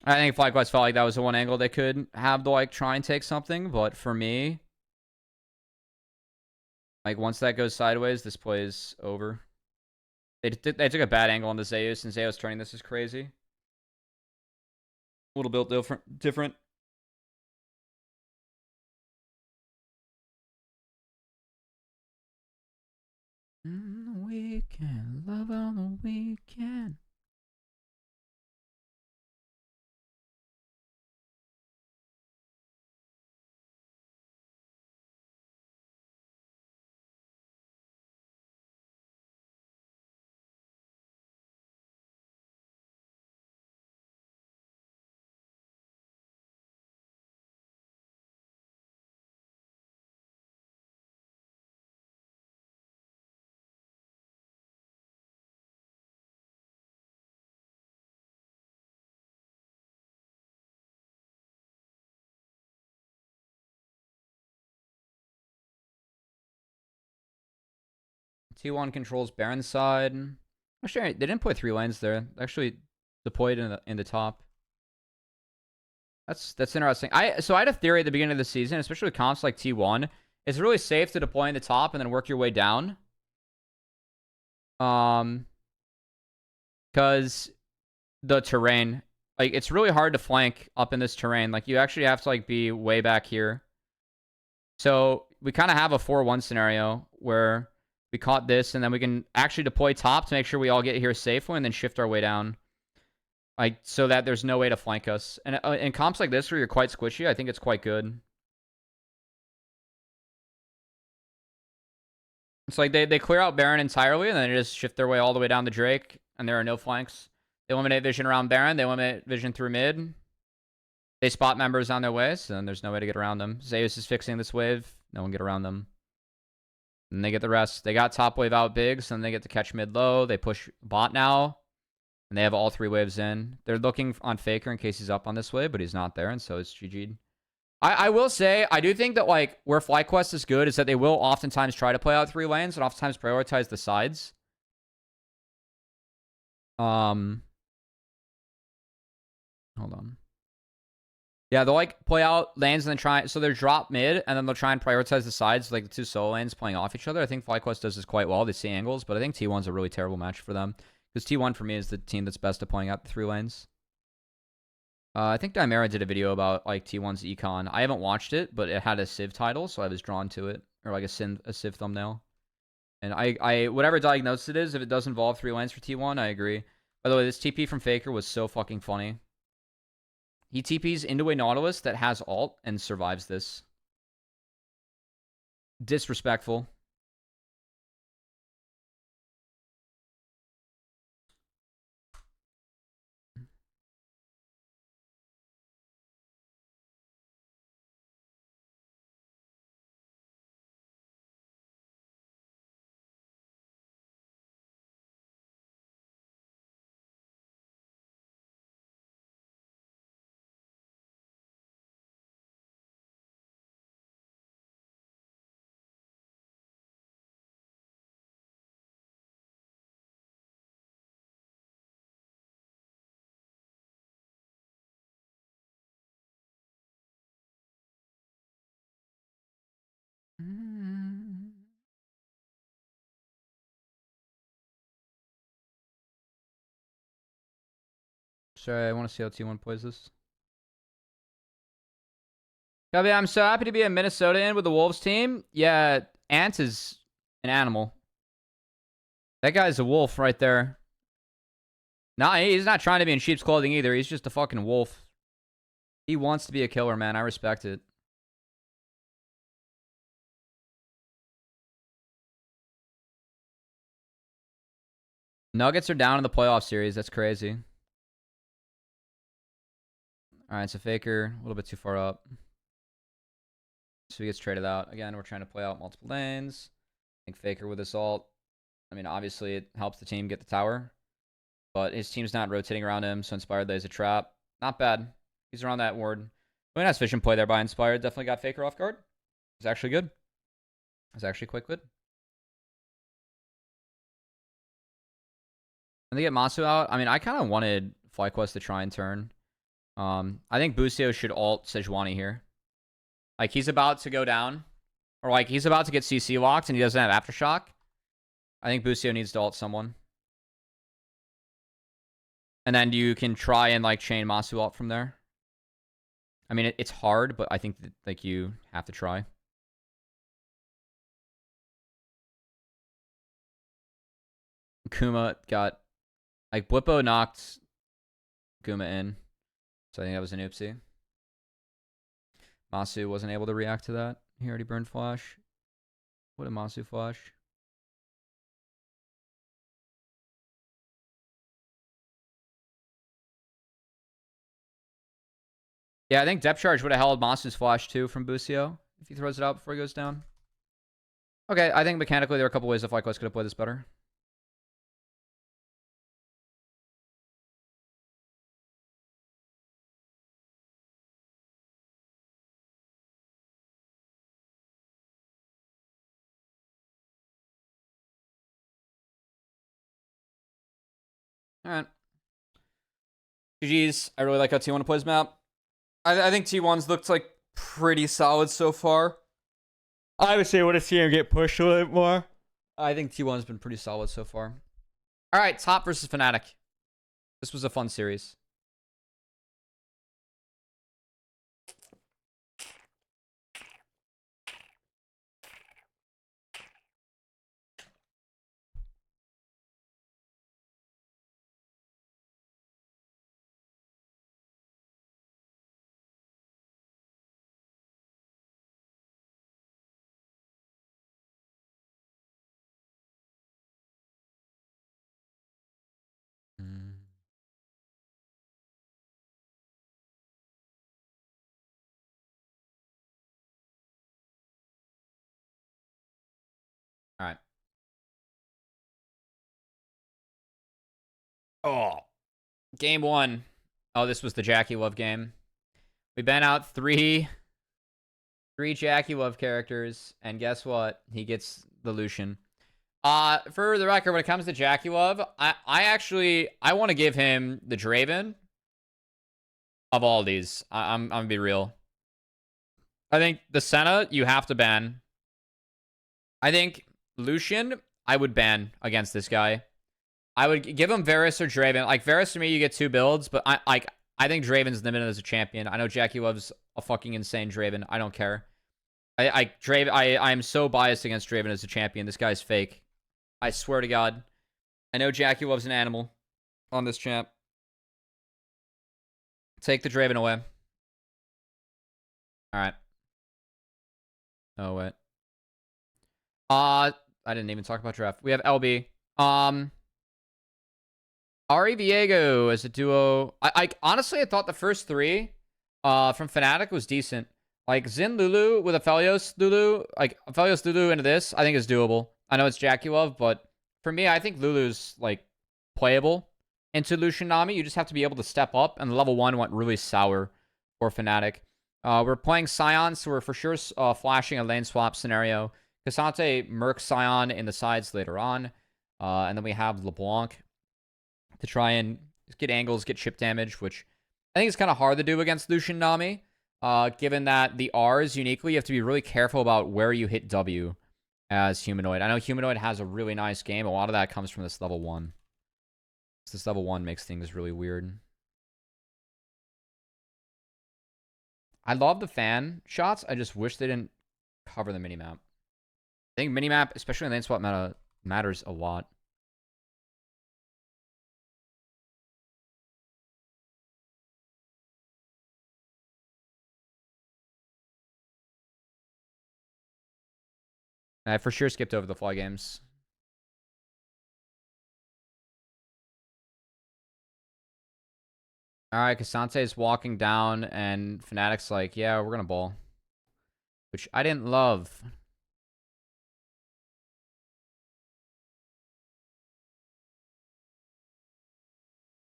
I think FlyQuest felt like that was the one angle they could have to like try and take something, but for me, like once that goes sideways, this play is over. They took a bad angle on the Zeus, and Zeus turning this is crazy. A little bit different. Weekend, love on the weekend. T1 controls Baron side. Actually, they didn't play 3 lanes there. They actually deployed in the top. That's interesting. So I had a theory at the beginning of the season, especially with comps like T1. It's really safe to deploy in the top and then work your way down. Because the terrain, like it's really hard to flank up in this terrain. Like you actually have to like be way back here. So we kind of have a 4-1 scenario where we caught this, and then we can actually deploy top to make sure we all get here safely, and then shift our way down. Like, so that there's no way to flank us. And in comps like this where you're quite squishy, I think it's quite good. It's like they clear out Baron entirely, and then they just shift their way all the way down to Drake, and there are no flanks. They eliminate vision around Baron. They eliminate vision through mid. They spot members on their way, so then there's no way to get around them. Zeus is fixing this wave. No one get around them. And they get the rest. They got top wave out big, so then they get to catch mid low. They push bot now. And they have all 3 waves in. They're looking on Faker in case he's up on this wave, but he's not there, and so it's GG'd. I will say, I do think that, like, where FlyQuest is good is that they will oftentimes try to play out 3 lanes and oftentimes prioritize the sides. Hold on. Yeah, they'll, like, play out lanes and then try... So they'll drop mid, and then they'll try and prioritize the sides, like the 2 solo lanes playing off each other. I think FlyQuest does this quite well. They see angles, but I think T1's a really terrible match for them. Because T1, for me, is the team that's best at playing out the 3 lanes. I think Dimera did a video about, like, T1's econ. I haven't watched it, but it had a Civ title, so I was drawn to it. Or, like, a Civ thumbnail. And I whatever diagnosis it is, if it does involve 3 lanes for T1, I agree. By the way, this TP from Faker was so fucking funny. He TPs into a Nautilus that has ult and survives this. Disrespectful. Sorry, I want to see how T1 plays this. Cubby, I'm so happy to be a Minnesota in with the Wolves team. Yeah, Ant is an animal. That guy's a wolf right there. Nah, he's not trying to be in sheep's clothing either. He's just a fucking wolf. He wants to be a killer, man. I respect it. Nuggets are down in the playoff series. That's crazy. Alright, so Faker, a little bit too far up. So he gets traded out. Again, we're trying to play out multiple lanes. I think Faker with his ult. I mean, obviously, it helps the team get the tower. But his team's not rotating around him, so Inspired lays a trap. Not bad. He's around that ward. Really nice vision play there by Inspired. Definitely got Faker off guard. It's actually good. It's actually quite good. And they get Masu out. I mean, I kind of wanted FlyQuest to try and turn. I think Busio should ult Sejuani here. Like, he's about to go down. Or, like, he's about to get CC locked and he doesn't have Aftershock. I think Busio needs to ult someone. And then you can try and, like, chain Masu ult from there. I mean, it's hard, but I think that, like, you have to try. Kuma got... Like, Blippo knocked Kuma in. So I think that was an oopsie. Masu wasn't able to react to that. He already burned flash. What did Masu flash? Yeah, I think depth charge would have held Masu's flash too from Busio if he throws it out before he goes down. Okay, I think mechanically there are a couple ways that FlyQuest could have played this better. Alright. GG's. I really like how T1 plays map. I think T1's looked like pretty solid so far. I would say I want to see him get pushed a little bit more. I think T1's been pretty solid so far. Alright, top versus Fnatic. This was a fun series. Oh, game one. Oh, this was the Jackie Love game. We ban out three Jackie Love characters, and guess what? He gets the Lucian. For the record, when it comes to Jackie Love, I want to give him the Draven of all these. I'm gonna be real. I think the Senna you have to ban. I think Lucian I would ban against this guy. I would give him Varus or Draven. Like Varus to me, you get two builds, but I think Draven's limited as a champion. I know Jackie Love's a fucking insane Draven. I don't care. I am so biased against Draven as a champion. This guy's fake. I swear to God. I know Jackie Love's an animal on this champ. Take the Draven away. All right. Oh wait. I didn't even talk about draft. We have LB. Ari Viego as a duo. I honestly I thought the first three from Fnatic was decent. Like Xin Lulu with Aphelios Lulu, like Aphelios Lulu into this, I think is doable. I know it's Jackie Love, but for me, I think Lulu's like playable into Lucian Nami. You just have to be able to step up, and level 1 went really sour for Fnatic. We're playing Sion, so we're for sure flashing a lane swap scenario. Cassante Merc Sion in the sides later on. And then we have LeBlanc to try and get angles, get chip damage, which I think is kind of hard to do against Lucian Nami. Given that the R's uniquely, you have to be really careful about where you hit W as Humanoid. I know Humanoid has a really nice game. A lot of that comes from this level 1. This level 1 makes things really weird. I love the fan shots. I just wish they didn't cover the minimap. I think minimap, especially in lane swap meta, matters a lot. I for sure skipped over the fly games. Alright, Cassante is walking down, and Fnatic's like, yeah, we're gonna ball. Which I didn't love.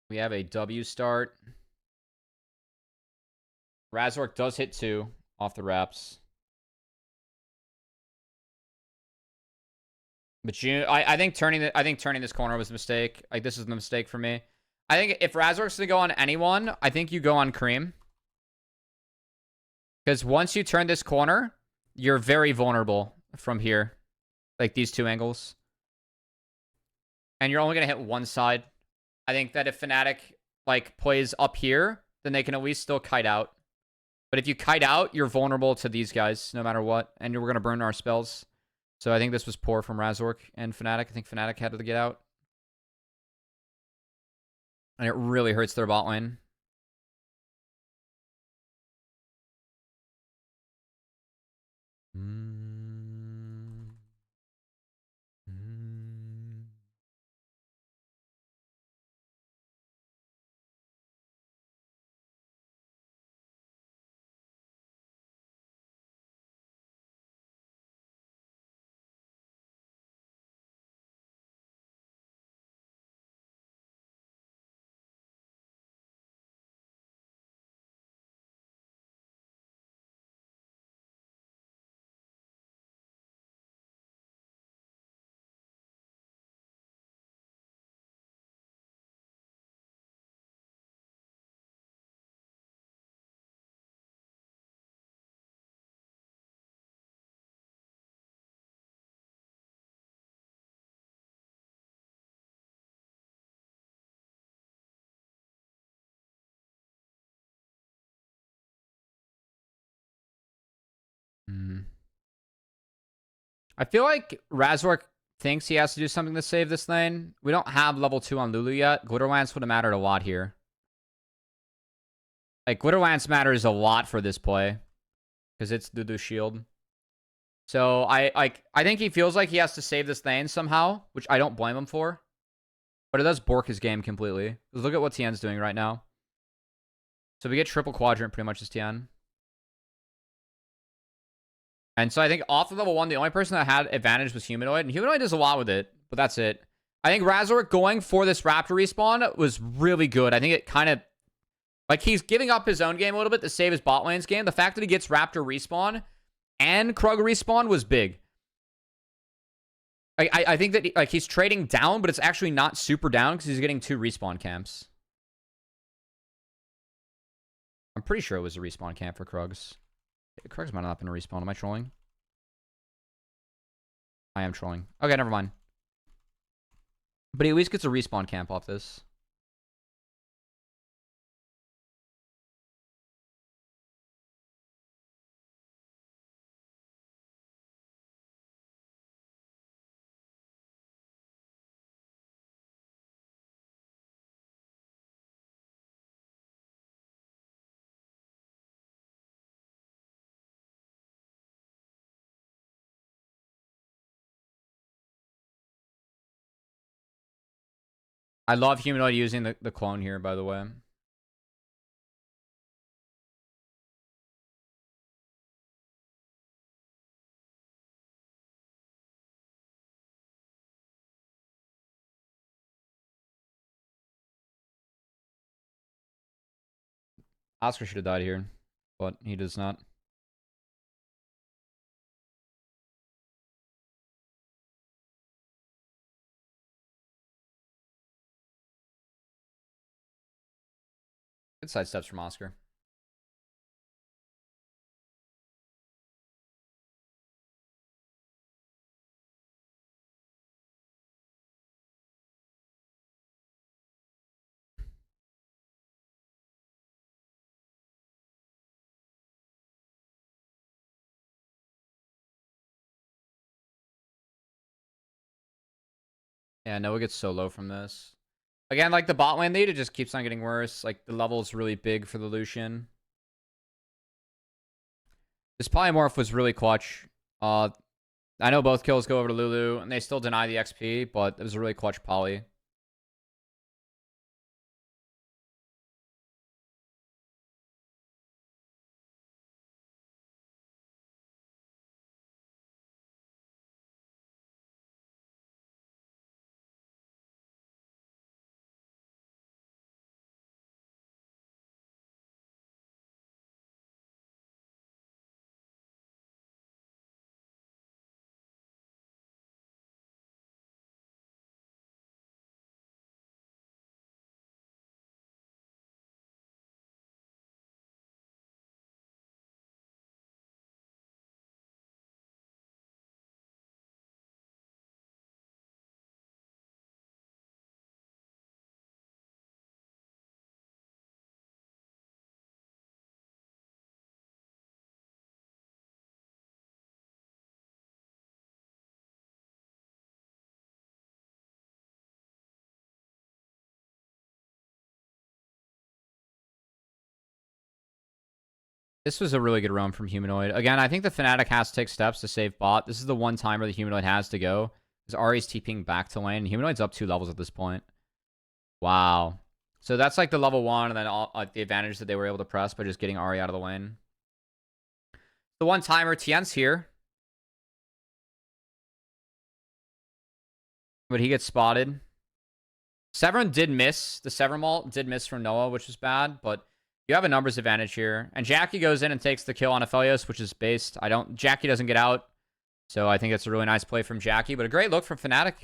We have a W start. Razork does hit 2 off the wraps. But I think turning this corner was a mistake. Like this is the mistake for me. I think if Razork's gonna go on anyone, I think you go on Cream. Because once you turn this corner, you're very vulnerable from here. Like these two angles. And you're only gonna hit one side. I think that if Fnatic like plays up here, then they can at least still kite out. But if you kite out, you're vulnerable to these guys no matter what. And we're gonna burn our spells. So I think this was poor from Razork and Fnatic. I think Fnatic had to get out. And it really hurts their bot lane. I feel like Razork thinks he has to do something to save this lane. We don't have level 2 on Lulu yet. Glitter Lance would have mattered a lot here. Like, Glitter Lance matters a lot for this play. Because it's Lulu's shield. So, I think he feels like he has to save this lane somehow. Which I don't blame him for. But it does bork his game completely. Because look at what Tien's doing right now. So we get triple quadrant pretty much as Tien. And so I think off of level 1, the only person that had advantage was Humanoid. And Humanoid does a lot with it, but that's it. I think Razork going for this Raptor respawn was really good. I think it kind of, like, he's giving up his own game a little bit to save his bot lane's game. The fact that he gets Raptor respawn and Krug respawn was big. I think that, like, he's trading down, but it's actually not super down because he's getting 2 respawn camps. I'm pretty sure it was a respawn camp for Krugs. Krugs might not have been a respawn. Am I trolling? I am trolling. Okay, never mind. But he at least gets a respawn camp off this. I love Humanoid using the clone here, by the way. Oscar should have died here, but he does not. Good side steps from Oscar. Yeah, Noah gets so low from this. Again, like, the bot lane lead, it just keeps on getting worse. Like, the level is really big for the Lucian. This polymorph was really clutch. I know both kills go over to Lulu, and they still deny the XP, but it was a really clutch poly. This was a really good roam from Humanoid. Again, I think the Fnatic has to take steps to save bot. This is the one time where the Humanoid has to go. Because Ahri's TPing back to lane. Humanoid's up 2 levels at this point. Wow. So that's like the level 1, and then all, like, the advantage that they were able to press by just getting Ahri out of the lane. The one timer, Tien's here. But he gets spotted. Severin did miss. The Severin ult did miss from Noah, which was bad. But you have a numbers advantage here. And Jackie goes in and takes the kill on Aphelios, which is based. Jackie doesn't get out. So I think it's a really nice play from Jackie. But a great look from Fnatic.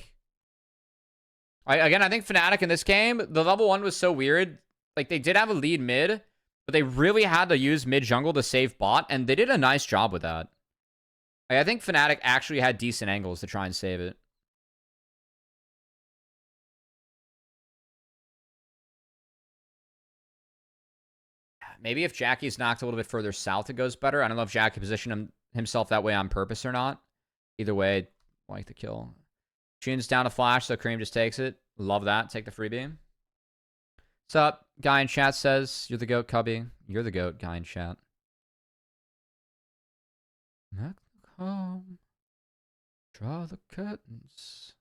I think Fnatic in this game, the level 1 was so weird. Like, they did have a lead mid, but they really had to use mid jungle to save bot, and they did a nice job with that. I think Fnatic actually had decent angles to try and save it. Maybe if Jackie's knocked a little bit further south, it goes better. I don't know if Jackie positioned himself that way on purpose or not. Either way, I like the kill. Tunes down a flash, so Cream just takes it. Love that. Take the freebie. What's up? Guy in chat says, you're the GOAT, Cubby. You're the GOAT, guy in chat. Knock home. Draw the curtains.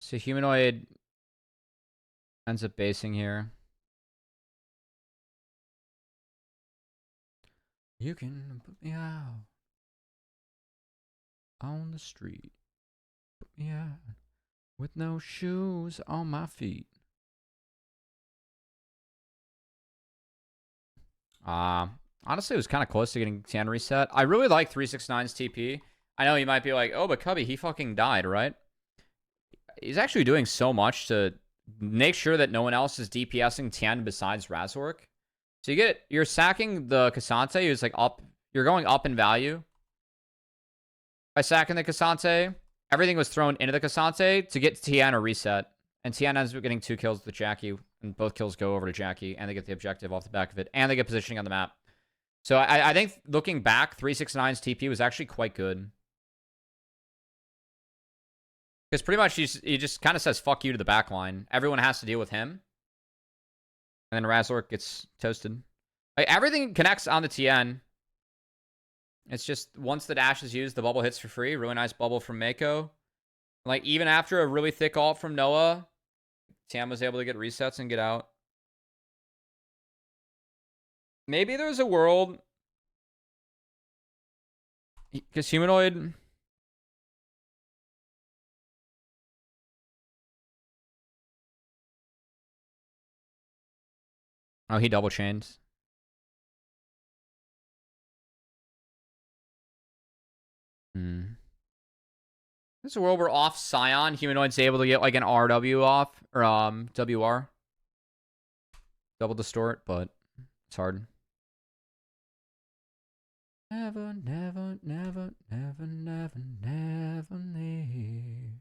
So humanoid ends up basing here. You can put me out on the street. Put me out with no shoes on my feet. Honestly, it was kind of close to getting Tan reset. I really like 369's TP. I know you might be like, oh, but Cubby, he fucking died, right? He's actually doing so much to make sure that no one else is DPSing Tian besides Razork. So you're sacking the Cassante, who's like up, you're going up in value. By sacking the Cassante, everything was thrown into the Cassante to get Tian a reset. And Tian ends up getting 2 kills with Jackie, and both kills go over to Jackie, and they get the objective off the back of it, and they get positioning on the map. So I think looking back, 369's TP was actually quite good. Because pretty much he just kind of says, fuck you to the back line. Everyone has to deal with him. And then Razork gets toasted. Like, everything connects on the TN. It's just, once the dash is used, the bubble hits for free. Really nice bubble from Mako. Like, even after a really thick ult from Noah, Tam was able to get resets and get out. Maybe there's a world... Because Humanoid... Oh, he double chained. There's a world where off Scion, Humanoid's able to get like an RW off, or WR. Double distort, but it's hard. Never, never, never, never, never, never leave.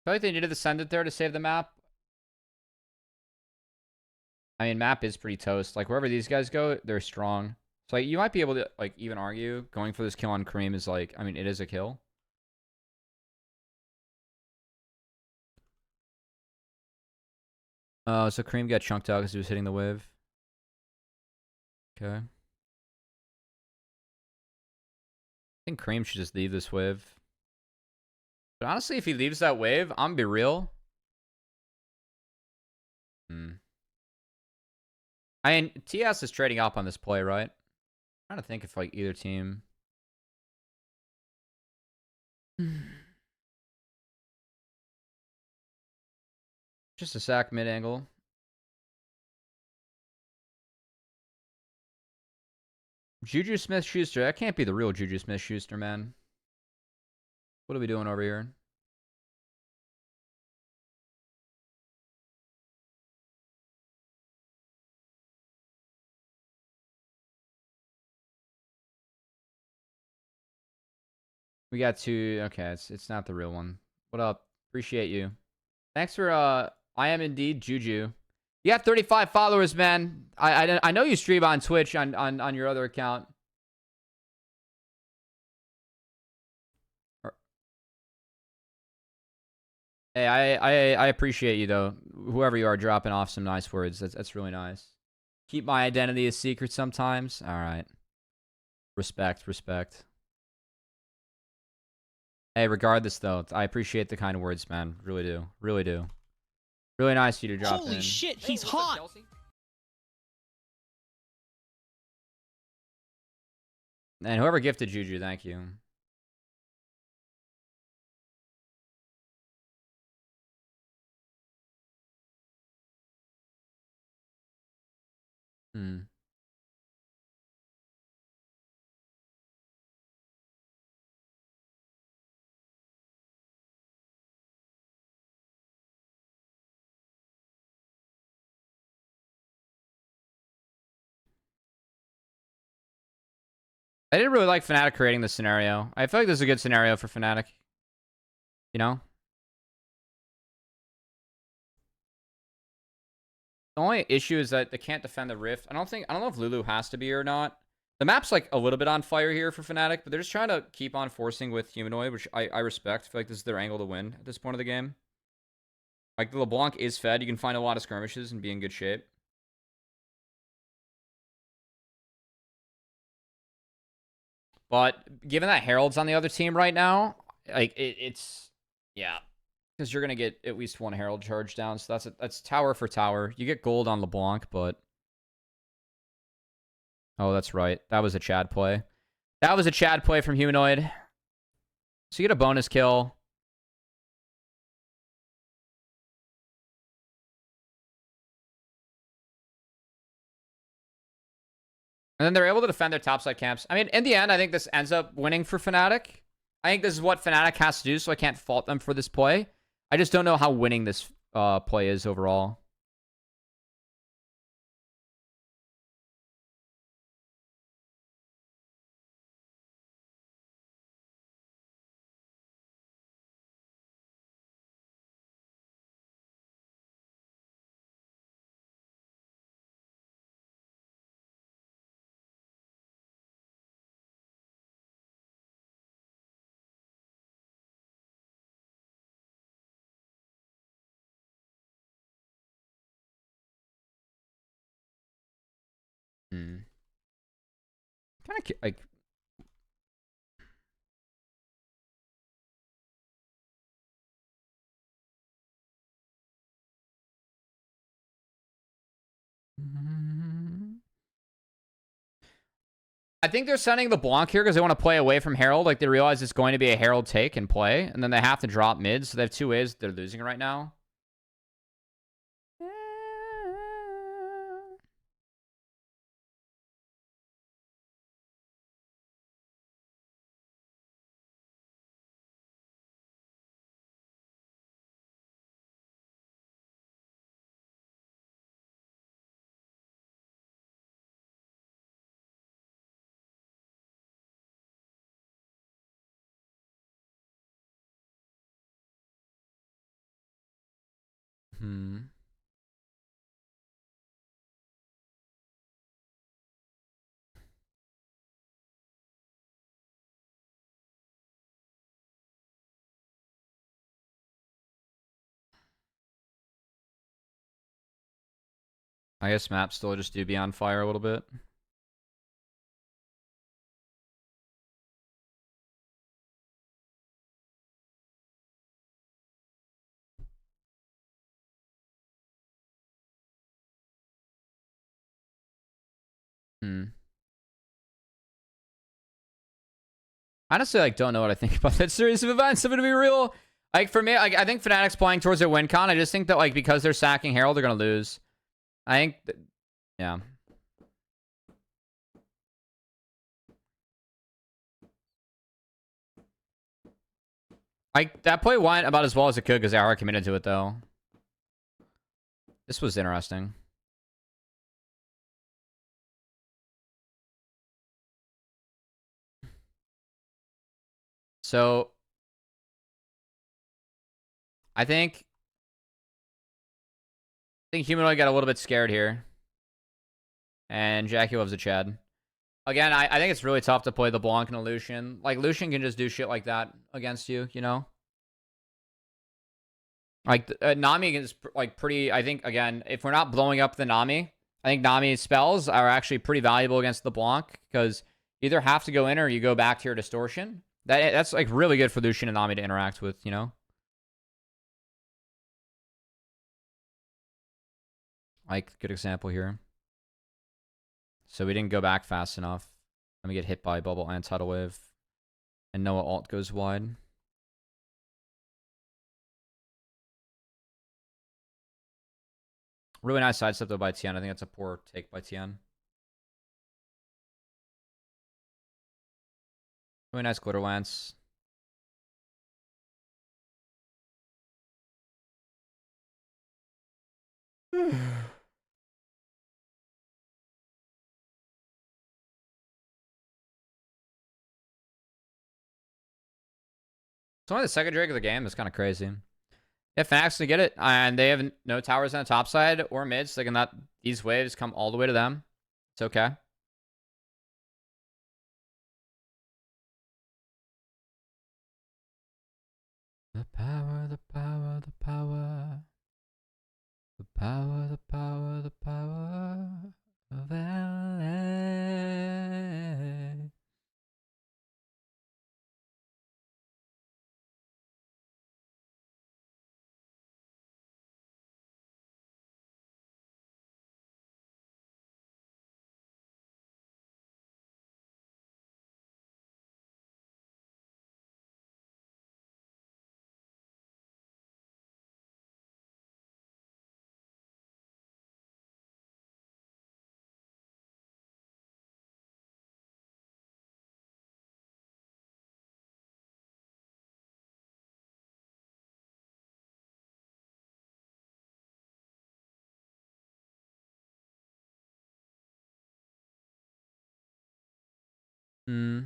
I feel like they needed to send it there to save the map. I mean, map is pretty toast. Like, wherever these guys go, they're strong. So, like, you might be able to, like, even argue going for this kill on Kareem is, like, I mean, it is a kill. So Kareem got chunked out because he was hitting the wave. Okay. I think Kareem should just leave this wave. But honestly, if he leaves that wave, I'm gonna be real. I mean, TES is trading up on this play, right? I'm trying to think if, like, either team... Just a sack mid-angle. Juju Smith-Schuster. That can't be the real Juju Smith-Schuster, man. What are we doing over here? We got 2. Okay, it's not the real one. What up? Appreciate you. Thanks for I am indeed Juju. You have 35 followers, man. I know you stream on Twitch on your other account. Hey, I appreciate you though. Whoever you are, dropping off some nice words. That's really nice. Keep my identity a secret sometimes. All right. Respect, respect. Hey, regardless though, I appreciate the kind words, man. Really do. Really do. Really nice of you to drop in. Holy shit, he's hot! And whoever gifted Juju, thank you. I didn't really like Fnatic creating this scenario. I feel like this is a good scenario for Fnatic. You know? The only issue is that they can't defend the Rift. I don't know if Lulu has to be or not. The map's like a little bit on fire here for Fnatic, but they're just trying to keep on forcing with Humanoid, which I respect. I feel like this is their angle to win at this point of the game. Like, the LeBlanc is fed. You can find a lot of skirmishes and be in good shape. But given that Herald's on the other team right now, like, it's... Yeah. Because you're going to get at least one Herald charge down, so that's tower for tower. You get gold on LeBlanc, but... Oh, that's right. That was a Chad play. That was a Chad play from Humanoid. So you get a bonus kill. And then they're able to defend their topside camps. I mean, in the end, I think this ends up winning for Fnatic. I think this is what Fnatic has to do, so I can't fault them for this play. I just don't know how winning this play is overall. Kind of like... I think they're sending the Blanc here because they want to play away from Herald. Like, they realize it's going to be a Herald take and play, and then they have to drop mid, so they have two ways they're losing right now. I guess maps still just do be on fire a little bit. Honestly, like, don't know what I think about that series of events. I'm gonna be real. Like, for me, like, I think Fnatic's playing towards their win con. I just think that, like, because they're sacking Herald, they're gonna lose. I think, yeah. Like, that play went about as well as it could because they are committed to it, though. This was interesting. So, I think Humanoid got a little bit scared here. And Jackie loves a Chad. Again, I think it's really tough to play the Blanc and a Lucian. Like, Lucian can just do shit like that against you, you know? Like, Nami is, like, pretty... I think, again, if we're not blowing up the Nami, I think Nami's spells are actually pretty valuable against the Blanc, because you either have to go in or you go back to your distortion. That's, like, really good for Lucian and Nami to interact with, you know? Like, good example here. So we didn't go back fast enough. Let me get hit by bubble and tidal wave. And Noah alt goes wide. Really nice sidestep though by Tien. I think that's a poor take by Tien. Really nice glitter lance. It's only the second Drake of the game. It's kind of crazy. Yeah, Fnax to get it. And they have no towers on the top side or mid, so they can let these waves come all the way to them. It's okay. The power, the power, the power. The power, the power, the power of LA. Hmm.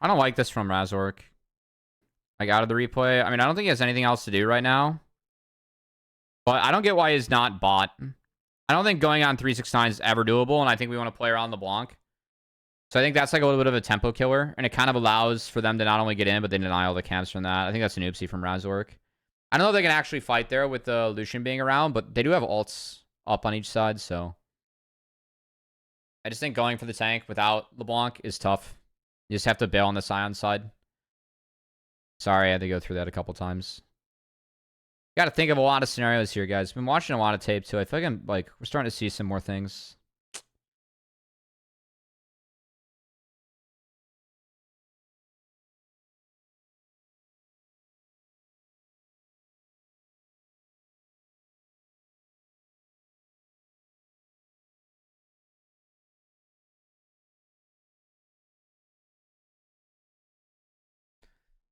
I don't like this from Razork. Like, out of the replay. I mean, I don't think he has anything else to do right now. But I don't get why he's not bot. I don't think going on 369 is ever doable, and I think we want to play around the Blanc. So I think that's like a little bit of a tempo killer, and it kind of allows for them to not only get in, but they deny all the camps from that. I think that's an oopsie from Razork. I don't know if they can actually fight there with the Lucian being around, but they do have ults up on each side, so... I just think going for the tank without LeBlanc is tough. You just have to bail on the Scion side. Sorry, I had to go through that a couple times. Got to think of a lot of scenarios here, guys. Been watching a lot of tape, too. I feel like we're starting to see some more things.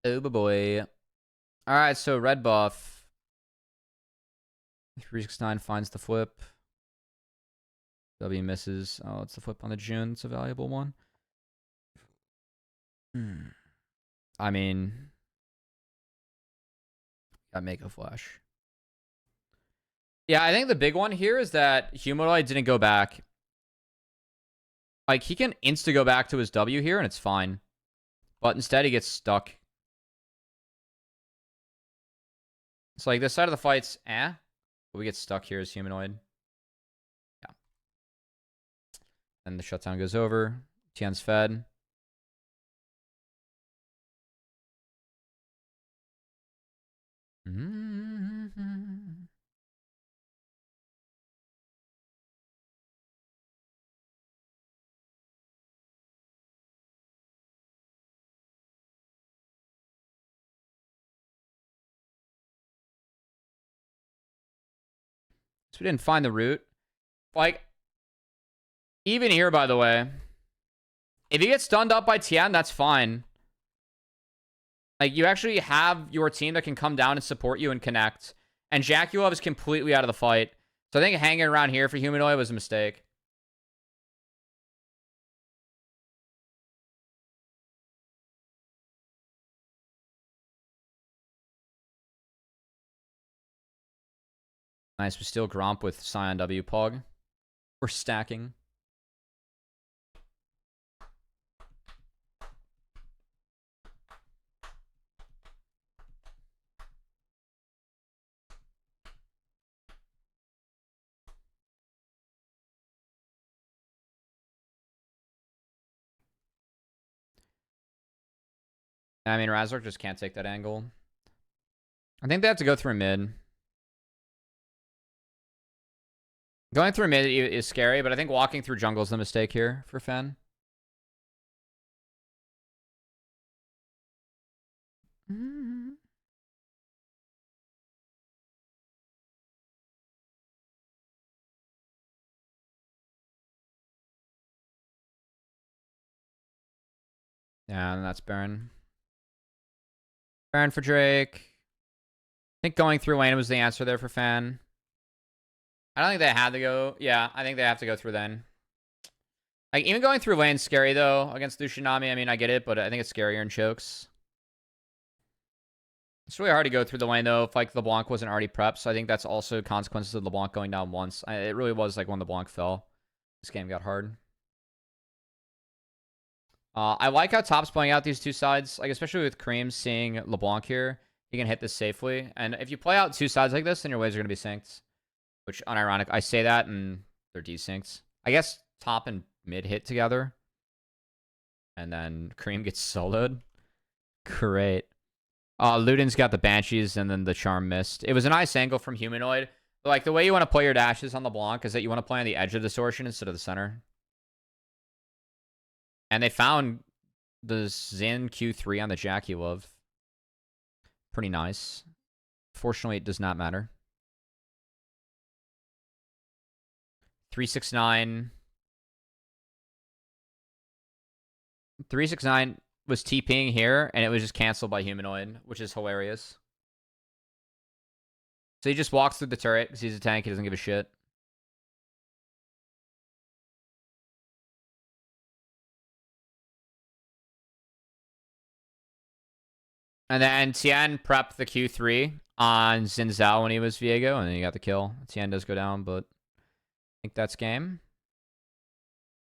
Oh, boy. All right, so red buff. 369 finds the flip. W misses. Oh, it's the flip on the June. It's a valuable one. I mean, gotta make a flash. Yeah, I think the big one here is that Humanoid didn't go back. Like, he can insta-go back to his W here, and it's fine. But instead, he gets stuck. So, like, this side of the fight's but we get stuck here as Humanoid. Yeah. And the shutdown goes over. Tian's fed. So we didn't find the root. Like, even here, by the way, if you get stunned up by Tian, that's fine. Like, you actually have your team that can come down and support you and connect. And Jaculov is completely out of the fight. So I think hanging around here for Humanoid was a mistake. Nice. We steal Gromp with Scion W Pog. We're stacking. I mean, Razork just can't take that angle. I think they have to go through mid. Going through mid is scary, but I think walking through jungle is the mistake here for Fen. Yeah, and that's Baron. Baron for Drake. think going through lane was the answer there for Fan. I don't think they had to go. Yeah, I think they have to go through then. Like, even going through lane's scary, though, against Lushinami. I mean, I get it, but I think it's scarier in chokes. It's really hard to go through the lane, though, if, like, LeBlanc wasn't already prepped. So I think that's also consequences of LeBlanc going down once. It really was, like, when LeBlanc fell. This game got hard. I like how Top's playing out these two sides. Like, especially with Cream seeing LeBlanc here. He can hit this safely. And if you play out two sides like this, then your waves are going to be synced. Which, unironic, I say that, and they're desynced. I guess top and mid hit together. And then Cream gets soloed. Great. Luden's got the Banshees and then the Charm missed. It was a nice angle from Humanoid. But, like, the way you want to play your dashes on LeBlanc is that you want to play on the edge of distortion instead of the center. And they found the Xin Q3 on the Jack you love. Pretty nice. Fortunately, it does not matter. 369. 369 was TPing here, and it was just canceled by Humanoid, which is hilarious. So he just walks through the turret because he's a tank. He doesn't give a shit. And then Tian prepped the Q3 on Xin Zhao when he was Viego, and then he got the kill. Tian does go down, but I think that's game.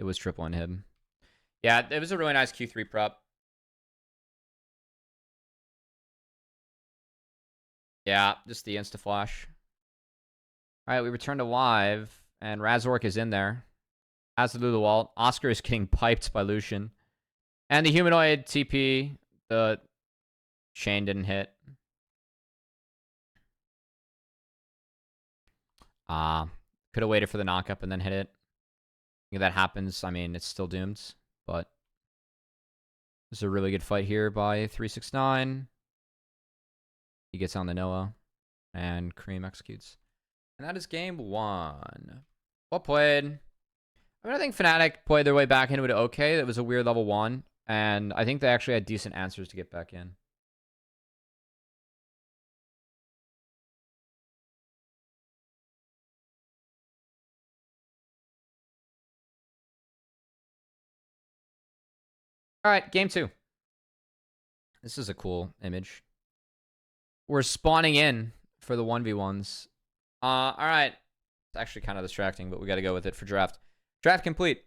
It was triple inhib. Yeah, it was a really nice Q3 prep. Yeah, just the insta-flash. All right, we return to live, and Razork is in there. Has the Luluwalt. Oscar is getting piped by Lucian. And the Humanoid TP, the chain didn't hit. Could have waited for the knockup and then hit it. If that happens, I mean, it's still doomed. But this is a really good fight here by 369. He gets on the Noah. And Cream executes. And that is game one. Well played. I mean, I think Fnatic played their way back into it okay. That was a weird level 1. And I think they actually had decent answers to get back in. All right, game 2. This is a cool image. We're spawning in for the 1v1s. All right. It's actually kind of distracting, but we got to go with it for draft. Draft complete.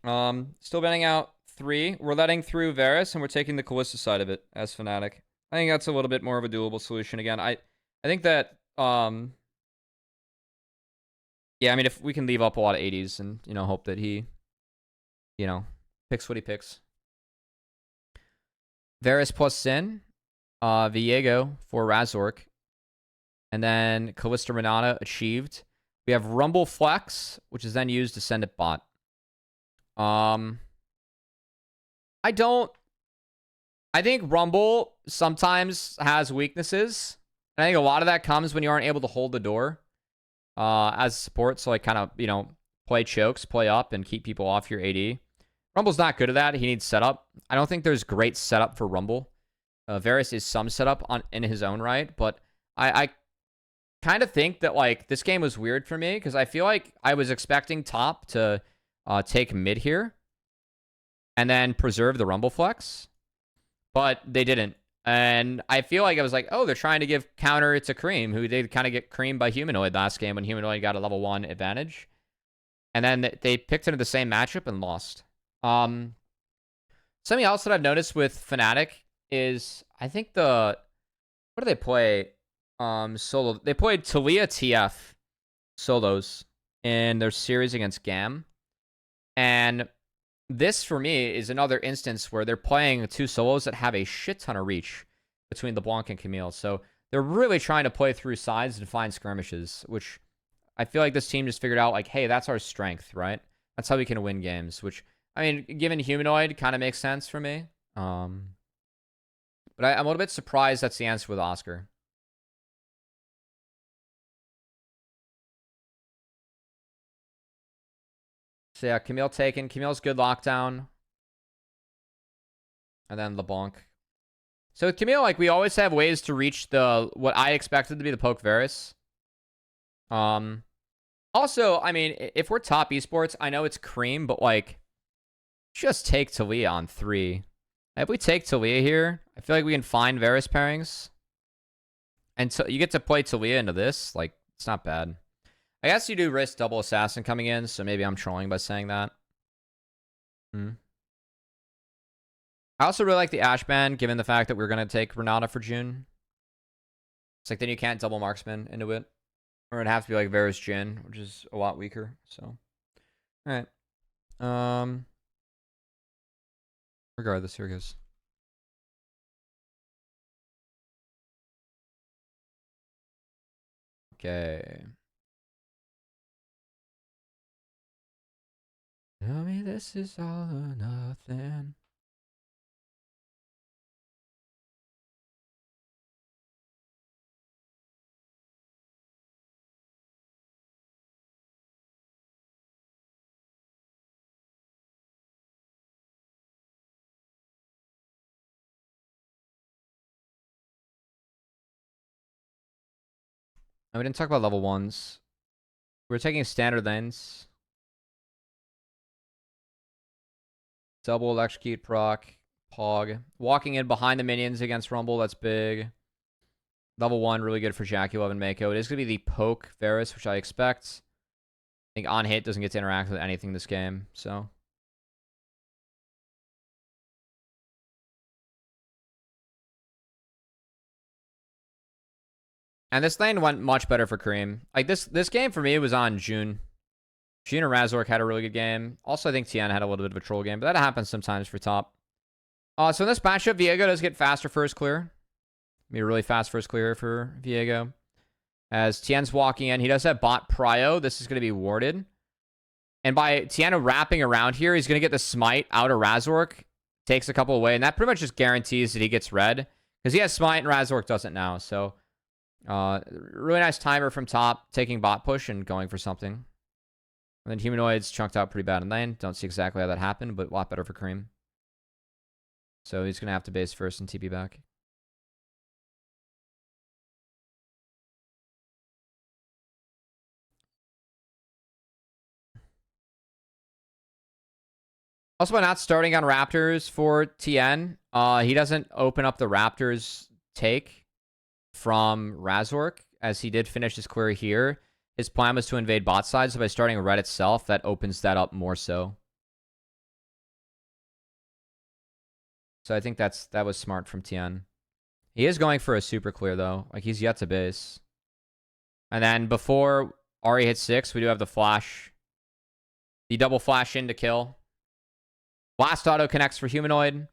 Still banning out 3. We're letting through Varus, and we're taking the Kalista side of it as Fnatic. I think that's a little bit more of a doable solution. Again, I think that, yeah, I mean, if we can leave up a lot of 80s and, you know, hope that he, you know, picks what he picks. Varus plus Sin. Viego for Razork. And then Kalista Renata achieved. We have Rumble Flex, which is then used to send it bot. I think Rumble sometimes has weaknesses. And I think a lot of that comes when you aren't able to hold the door as support. So, like, kind of, you know, play chokes, play up, and keep people off your AD. Rumble's not good at that. He needs setup. I don't think there's great setup for Rumble. Varus is some setup in his own right, but I kind of think that, like, this game was weird for me because I feel like I was expecting top to take mid here and then preserve the Rumble flex, but they didn't. And I feel like I was like, oh, they're trying to give counter to Cream, who they kind of get creamed by Humanoid last game when Humanoid got a level 1 advantage. And then they picked into the same matchup and lost. Something else that I've noticed with Fnatic is, I think what do they play? Solo. They played Talia TF solos in their series against GAM. And this, for me, is another instance where they're playing 2 solos that have a shit ton of reach between LeBlanc and Camille. So they're really trying to play through sides and find skirmishes, which I feel like this team just figured out, like, hey, that's our strength, right? That's how we can win games, which, I mean, given Humanoid, kind of makes sense for me. But I'm a little bit surprised that's the answer with Oscar. So yeah, Camille taken. Camille's good lockdown. And then LeBlanc So with Camille, like, we always have ways to reach what I expected to be the poke Varus. Also, I mean, if we're top esports, I know it's cream, but like, just take Talia on 3. If we take Talia here, I feel like we can find Varus pairings. And so you get to play Talia into this. Like, it's not bad. I guess you do risk double assassin coming in, so maybe I'm trolling by saying that. I also really like the Ash ban, given the fact that we're going to take Renata for June. It's like then you can't double marksman into it. Or it'd have to be like Varus Jhin, which is a lot weaker. So, all right. Regardless, here it goes. Okay. Tell me this is all or nothing. We didn't talk about level 1s. We're taking standard lanes. Double electrocute proc. Pog. Walking in behind the minions against Rumble. That's big. Level 1, really good for Jackie Love and Mako. It is going to be the poke Varus, which I expect. I think on hit doesn't get to interact with anything this game, so. And this lane went much better for Cream. Like, this game for me was on June. June and Razork had a really good game. Also, I think Tien had a little bit of a troll game, but that happens sometimes for top. So in this matchup, Viego does get faster first clear. Be a really fast first clear for Viego. As Tien's walking in, he does have bot prio. This is going to be warded. And by Tiana wrapping around here, he's going to get the smite out of Razork. Takes a couple away, and that pretty much just guarantees that he gets red. Because he has smite and Razork doesn't now. So, really nice timer from top, taking bot push and going for something. And then Humanoids chunked out pretty bad in lane. Don't see exactly how that happened, but a lot better for Cream. So he's going to have to base first and TP back. Also, by not starting on Raptors for Tien, he doesn't open up the Raptors take from Razork, as he did finish his query here. His plan was to invade bot side, so by starting red itself, that opens that up more so. So I think that was smart from Tien. He is going for a super clear, though. Like, he's yet to base. And then before Ahri hits 6, we do have the flash. The double flash in to kill. Blast auto connects for Humanoid.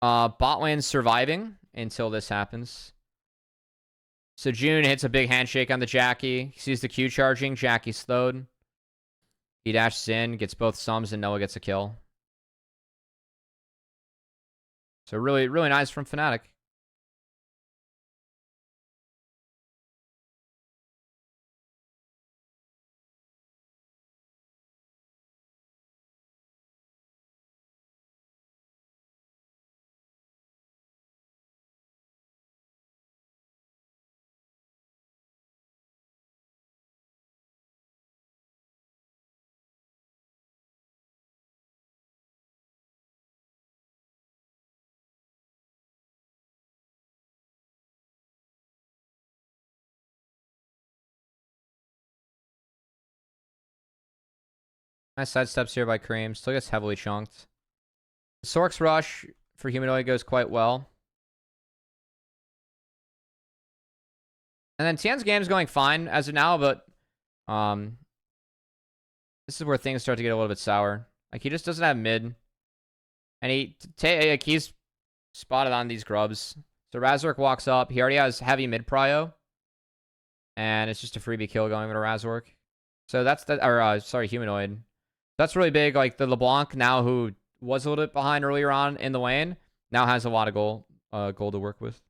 Bot lane surviving until this happens. So June hits a big handshake on the Jackie. He sees the Q charging. Jackie slowed. He dashes in, gets both sums, and Noah gets a kill. So really, really nice from Fnatic. Nice sidesteps here by Cream. Still gets heavily chunked. Sork's rush for Humanoid goes quite well. And then Tien's game's going fine as of now, but this is where things start to get a little bit sour. Like, he just doesn't have mid. And he's spotted on these grubs. So Razork walks up. He already has heavy mid prio. And it's just a freebie kill going with a Razork. So that's Humanoid. That's really big. Like, the LeBlanc now, who was a little bit behind earlier on in the lane, now has a lot of goal to work with.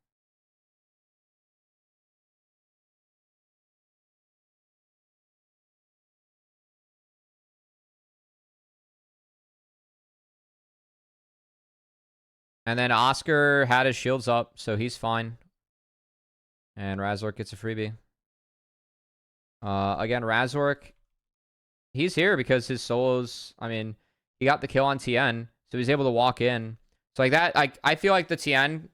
And then Oscar had his shields up, so he's fine. And Razork gets a freebie. Again, Razork, he's here because his solos, I mean, he got the kill on TN, so he's able to walk in. So like that, I feel like the TN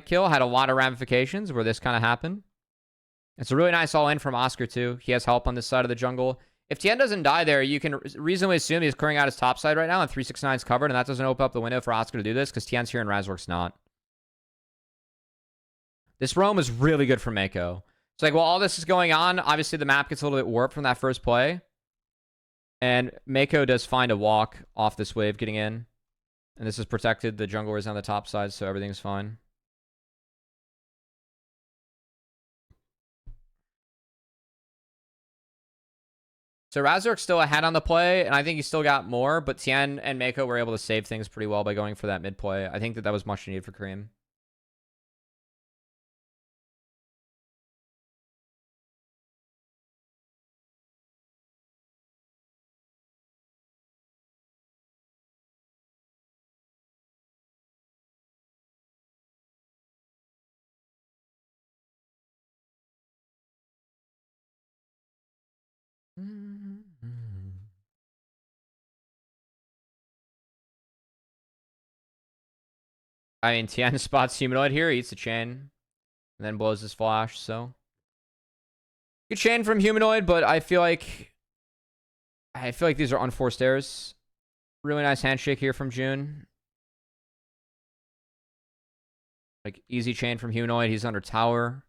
kill had a lot of ramifications where this kind of happened. It's a really nice all-in from Oscar, too. He has help on this side of the jungle. If TN doesn't die there, you can reasonably assume he's clearing out his top side right now, and 369's covered, and that doesn't open up the window for Oscar to do this, because TN's here and Razork's not. This roam is really good for Mako. It's like, while all this is going on, obviously the map gets a little bit warped from that first play. And Mako does find a walk off this wave getting in. And this is protected. The jungler is on the top side, so everything's fine. So Razork's still ahead on the play, and I think he still got more, but Tien and Mako were able to save things pretty well by going for that mid play. I think that was much needed for Kareem. I mean, Tien spots Humanoid here, eats the chain, and then blows his flash, so. Good chain from Humanoid, but I feel like these are unforced errors. Really nice handshake here from June. Like, easy chain from Humanoid. He's under tower.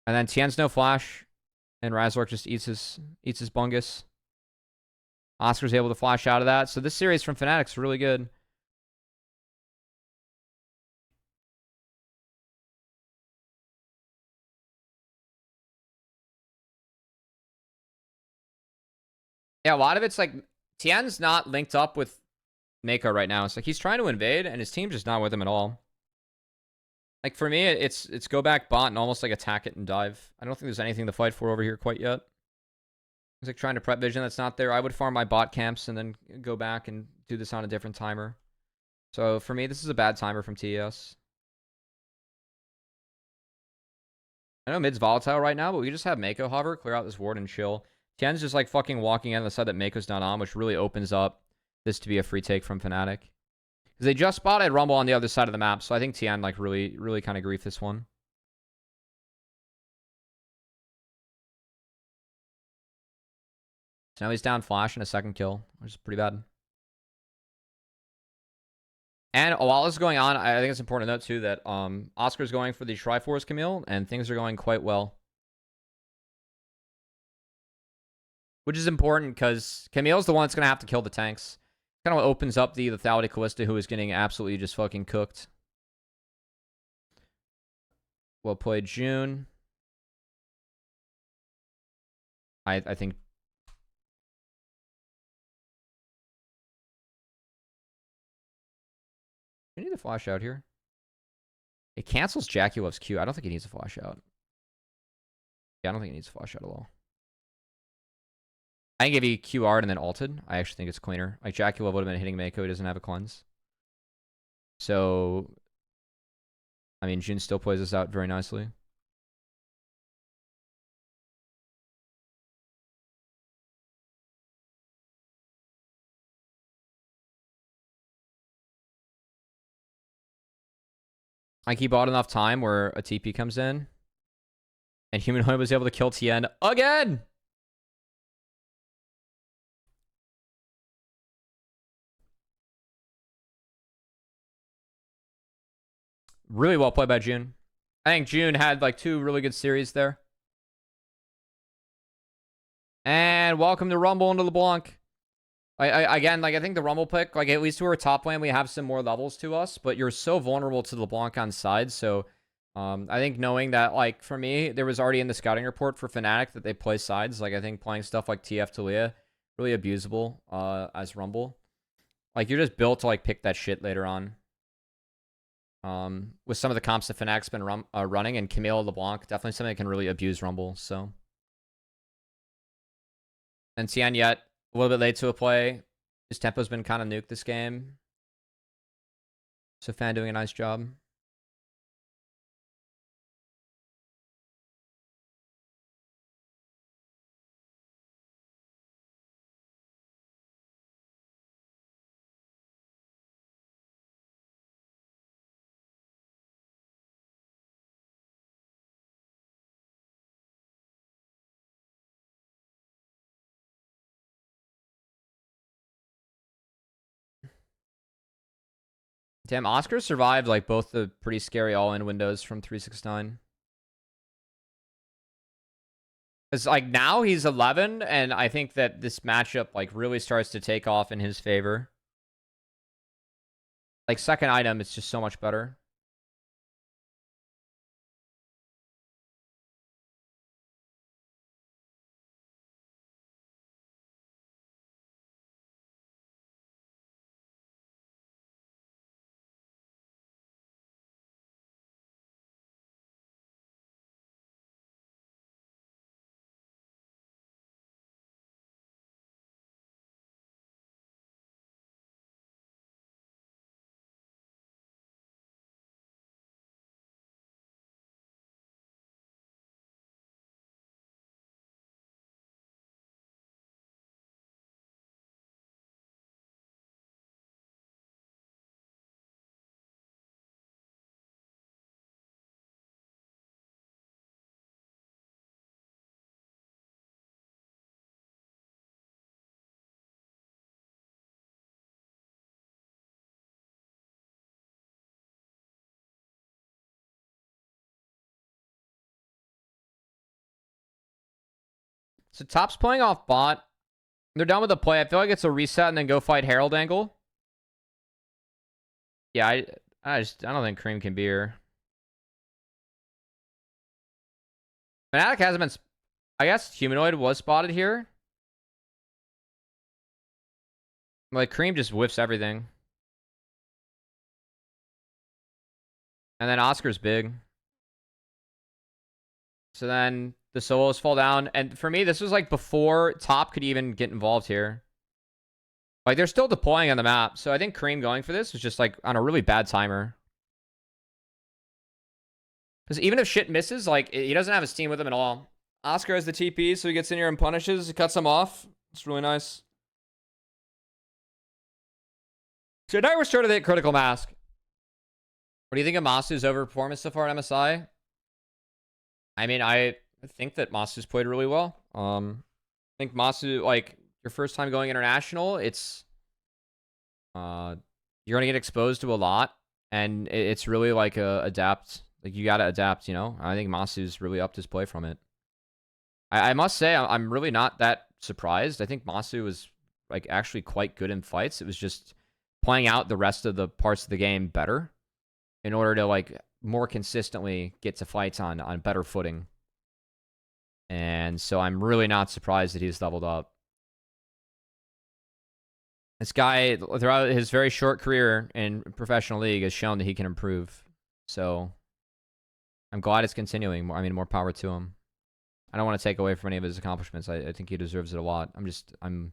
And then Tien's no flash. And Razork just eats his bungus. Oscar's able to flash out of that. So this series from Fnatic's really good. Yeah, a lot of it's like Tien's not linked up with Mako right now. It's like he's trying to invade and his team's just not with him at all. Like for me, it's go back bot and almost like attack it and dive. I don't think there's anything to fight for over here quite yet. It's like trying to prep vision that's not there. I would farm my bot camps and then go back and do this on a different timer. So for me, this is a bad timer from TES. I know mid's volatile right now, but we just have Mako hover, clear out this ward and chill. Tien's just like fucking walking in on the side that Mako's not on, which really opens up this to be a free take from Fnatic. Because they just spotted Rumble on the other side of the map, so I think Tien like really kind of griefed this one. So now he's down flash and a second kill, which is pretty bad. And while this is going on, I think it's important to note too that Oscar's going for the Triforce Camille, and things are going quite well. Which is important because Camille's the one that's going to have to kill the tanks. Kind of opens up the lethality Callista, who is getting absolutely just fucking cooked. Well played, June. I think... You need a flash out here. It cancels Jaculov's Q. I don't think he needs a flash out. Yeah, I don't think he needs a flash out at all. I think if he QR'd and then ulted, I actually think it's cleaner. Like, Jaculov would have been hitting Mako. He doesn't have a cleanse. So, I mean, Jin still plays this out very nicely. I keep bought enough time where a TP comes in. And Humanoid was able to kill Tien again! Really well played by June. I think June had like 2 really good series there. And welcome to Rumble into LeBlanc. Again, like I think the Rumble pick, like at least to our top lane, we have some more levels to us, but you're so vulnerable to LeBlanc on side. So I think knowing that, like for me, there was already in the scouting report for Fnatic that they play sides. Like I think playing stuff like TF Talia, really abusable as Rumble. Like you're just built to like pick that shit later on. With some of the comps that Fnatic's been running, and Camille LeBlanc, definitely something that can really abuse Rumble. So, and Tien yet a little bit late to a play. His tempo's been kind of nuked this game. So Fan doing a nice job. Damn, Oscar survived like both the pretty scary all-in windows from 369. It's like now he's 11, and I think that this matchup like really starts to take off in his favor. Like second item, it's just so much better. So top's playing off bot. They're done with the play. I feel like it's a reset and then go fight Herald angle. Yeah, I don't think Cream can be here. Fnatic hasn't been. I guess Humanoid was spotted here. Like Cream just whiffs everything. And then Oscar's big. So then the solos fall down. And for me, this was like before top could even get involved here. Like they're still deploying on the map. So I think Cream going for this was just like on a really bad timer. Because even if shit misses, like he doesn't have his team with him at all. Oscar has the TP, so he gets in here and punishes. He cuts him off. It's really nice. So now we're starting to hit critical mask. What do you think of Masu's overperformance so far at MSI? I mean, I think that Masu's played really well. I think Masu, like, your first time going international, it's you're gonna get exposed to a lot, and it's really like adapt. Like you gotta adapt, you know. I think Masu's really upped his play from it. I must say, I'm really not that surprised. I think Masu was like actually quite good in fights. It was just playing out the rest of the parts of the game better in order to like more consistently get to fights on better footing. And so I'm really not surprised that he's leveled up. This guy, throughout his very short career in professional league, has shown that he can improve. So I'm glad it's continuing. I mean, more power to him. I don't want to take away from any of his accomplishments. I think he deserves it a lot. I'm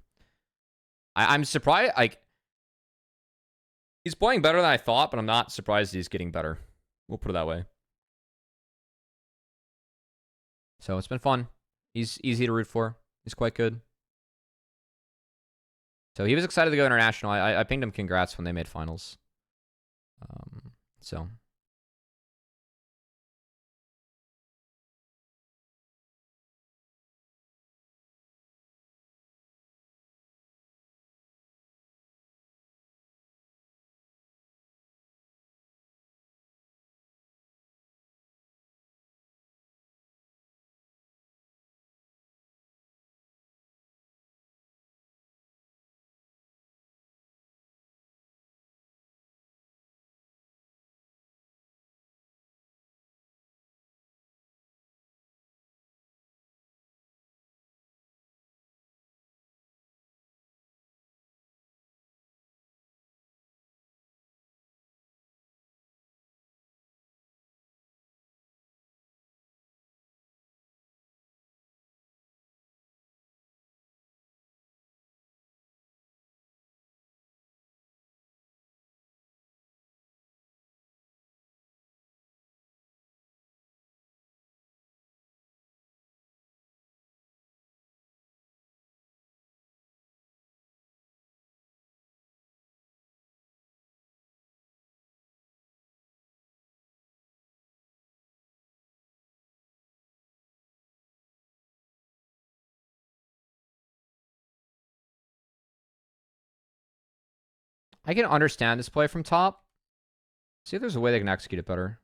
surprised. Like, he's playing better than I thought, but I'm not surprised he's getting better. We'll put it that way. So it's been fun. He's easy to root for. He's quite good. So he was excited to go international. I pinged him congrats when they made finals. So I can understand this play from top. See if there's a way they can execute it better.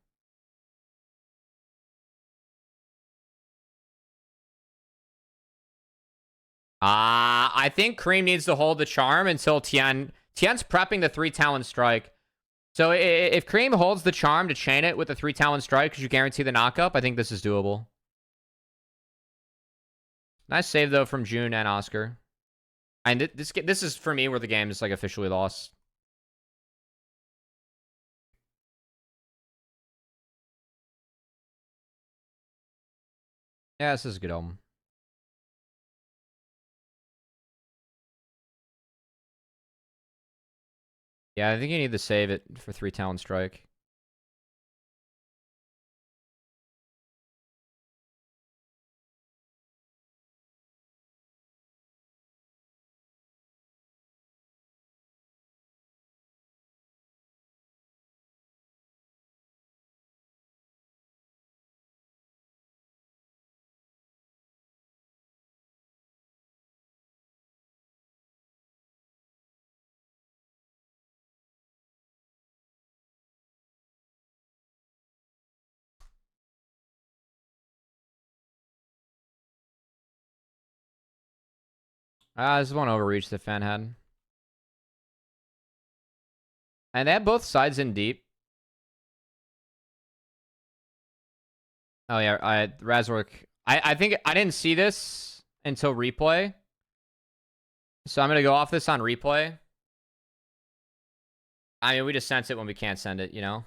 I think Cream needs to hold the charm until Tien's prepping the 3 Talon Strike. So if Cream holds the charm to chain it with the 3 Talon Strike, because you guarantee the knockup, I think this is doable. Nice save, though, from June and Oscar. And this is, for me, where the game is, like, officially lost. Yeah, this is a good album. Yeah, I think you need to save it for 3 Talon Strike. This is one overreach the fan had. And they have both sides in deep. Oh, yeah. Razork. I think I didn't see this until replay. So I'm going to go off this on replay. I mean, we just sense it when we can't send it, you know?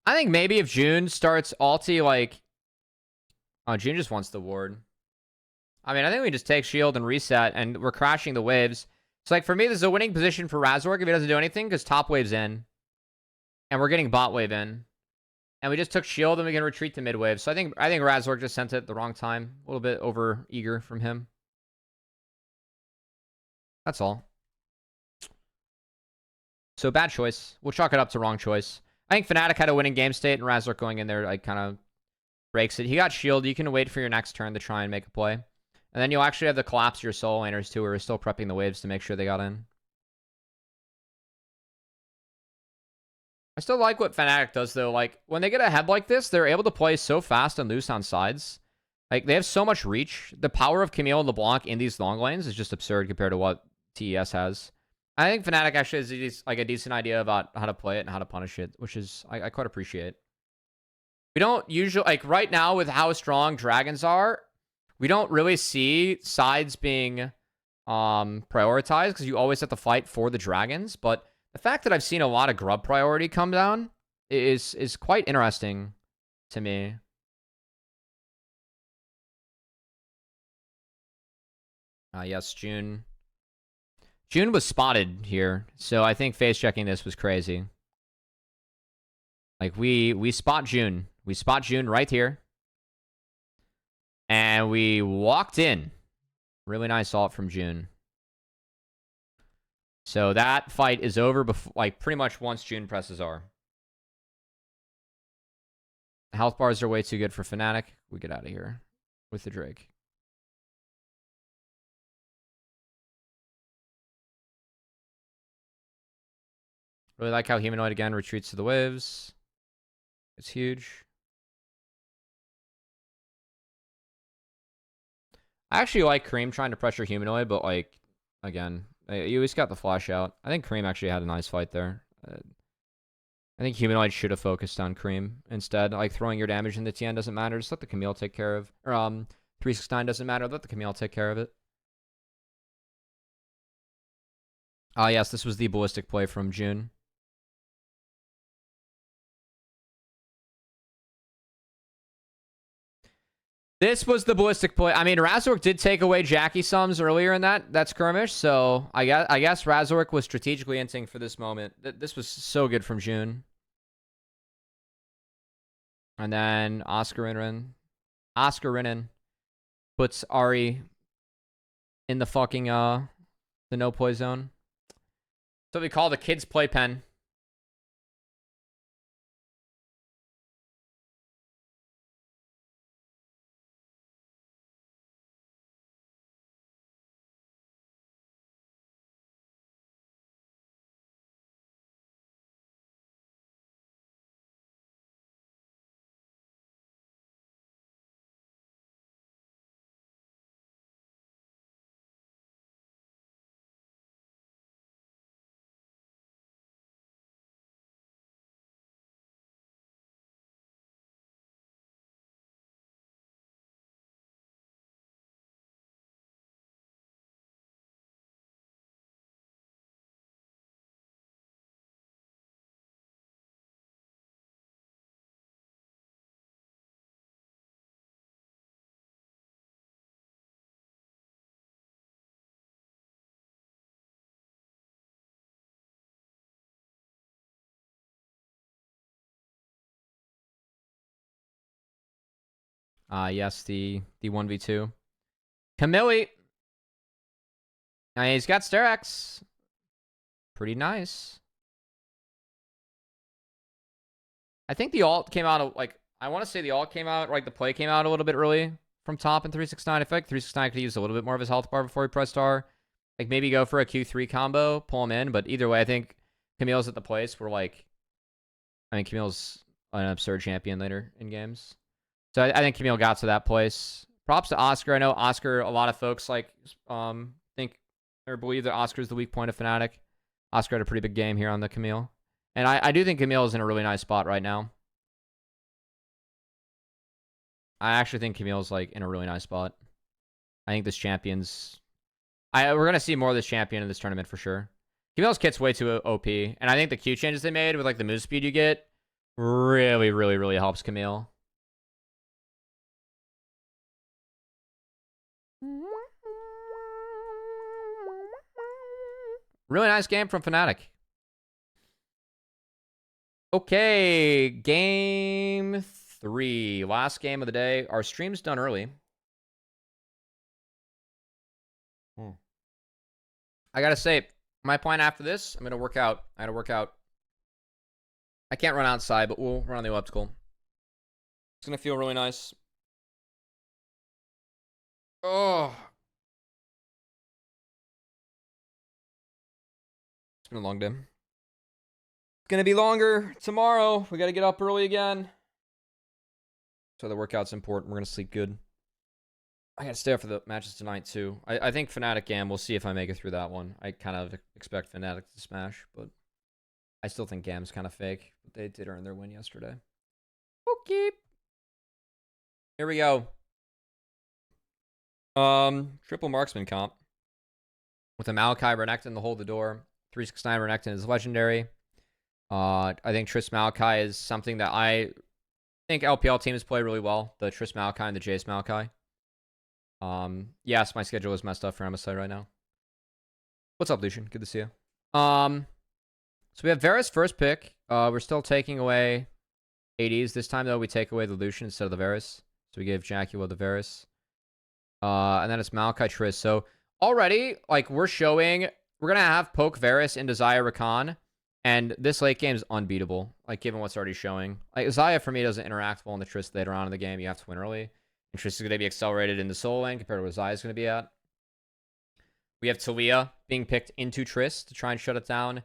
I think maybe if June starts ulti, like... Oh, June just wants the ward. I mean, I think we just take shield and reset, and we're crashing the waves. So, like, for me, this is a winning position for Razork if he doesn't do anything, because top wave's in. And we're getting bot wave in. And we just took shield, and we can retreat to mid wave. So I think Razork just sent it at the wrong time. A little bit over eager from him. That's all. So bad choice. We'll chalk it up to wrong choice. I think Fnatic had a winning game state, and Razork going in there, like, kind of breaks it. He got shield. You can wait for your next turn to try and make a play. And then you'll actually have to collapse your solo laners, too, who are still prepping the waves to make sure they got in. I still like what Fnatic does, though. Like, when they get ahead like this, they're able to play so fast and loose on sides. Like, they have so much reach. The power of Camille and LeBlanc in these long lanes is just absurd compared to what TES has. I think Fnatic actually has like a decent idea about how to play it and how to punish it, which is I quite appreciate. We don't usually, like, right now with how strong dragons are, we don't really see sides being prioritized because you always have to fight for the dragons. But the fact that I've seen a lot of grub priority come down is quite interesting to me. Yes, June. June was spotted here, so I think face checking this was crazy. Like, we spot June. We spot June right here. And we walked in. Really nice ult from June. So that fight is over before, like, pretty much once June presses R. Health bars are way too good for Fnatic. We get out of here with the Drake. Really like how Humanoid again retreats to the waves. It's huge. I actually like Cream trying to pressure Humanoid, but, like, again, you always got the flash out. I think Cream actually had a nice fight there. I think Humanoid should have focused on Cream instead. Like, throwing your damage into TN doesn't matter. Just let the Camille take care of... Or, 369 doesn't matter. Let the Camille take care of it. Yes, this was the ballistic play from June. This was the ballistic play. I mean, Razork did take away Jackie Sums earlier in that skirmish, so I guess Razork was strategically inting for this moment. This was so good from June. And then Oscar Rinnan puts Ari in the fucking the no play zone. That's what we call the kids' playpen. Yes, the 1v2. Camille. He's got Sterex. Pretty nice. I think the alt came out, like, I want to say the alt came out, like, the play came out a little bit early from top in 369. I feel like 369 could use a little bit more of his health bar before he pressed R. Like, maybe go for a Q3 combo, pull him in. But either way, I think Camille's at the place where, like, I mean, Camille's an absurd champion later in games. So I think Camille got to that place. Props to Oscar. I know Oscar, a lot of folks, like, think or believe that Oscar is the weak point of Fnatic. Oscar had a pretty big game here on the Camille. And I do think Camille is in a really nice spot right now. I actually think Camille's, like, in a really nice spot. I think this champion's... we're going to see more of this champion in this tournament for sure. Camille's kit's way too OP. And I think the Q changes they made with, like, the move speed you get really, really, really helps Camille. Really nice game from Fnatic. Okay, game 3. Last game of the day. Our stream's done early. I gotta say, my plan after this, I'm gonna work out. I gotta work out. I can't run outside, but we'll run on the elliptical. It's gonna feel really nice. Oh. It's been a long day. It's gonna be longer tomorrow. We gotta get up early again. So the workout's important. We're gonna sleep good. I gotta stay up for the matches tonight too. I think Fnatic Gam, we'll see if I make it through that one. I kind of expect Fnatic to smash, but I still think Gam's kind of fake. But they did earn their win yesterday. Okay. Here we go. Triple marksman comp. With a Maokai Renekton to hold the door. 369 Renekton is legendary. I think Triss Maokai is something that I think LPL teams play really well. The Triss Maokai and the Jace Maokai. Yes, my schedule is messed up for MSI right now. What's up, Lucian? Good to see you. So we have Varus first pick. We're still taking away ADs. This time, though, we take away the Lucian instead of the Varus. So we give Jackula the Varus. And then it's Maokai Triss. So already, like, we're showing... We're going to have poke Varus into Xayah Rakan. And this late game is unbeatable, like, given what's already showing. Like, Xayah, for me, doesn't interact well in the Triss later on in the game. You have to win early. And Triss is going to be accelerated in the solo lane compared to what Xayah is going to be at. We have Talia being picked into Triss to try and shut it down.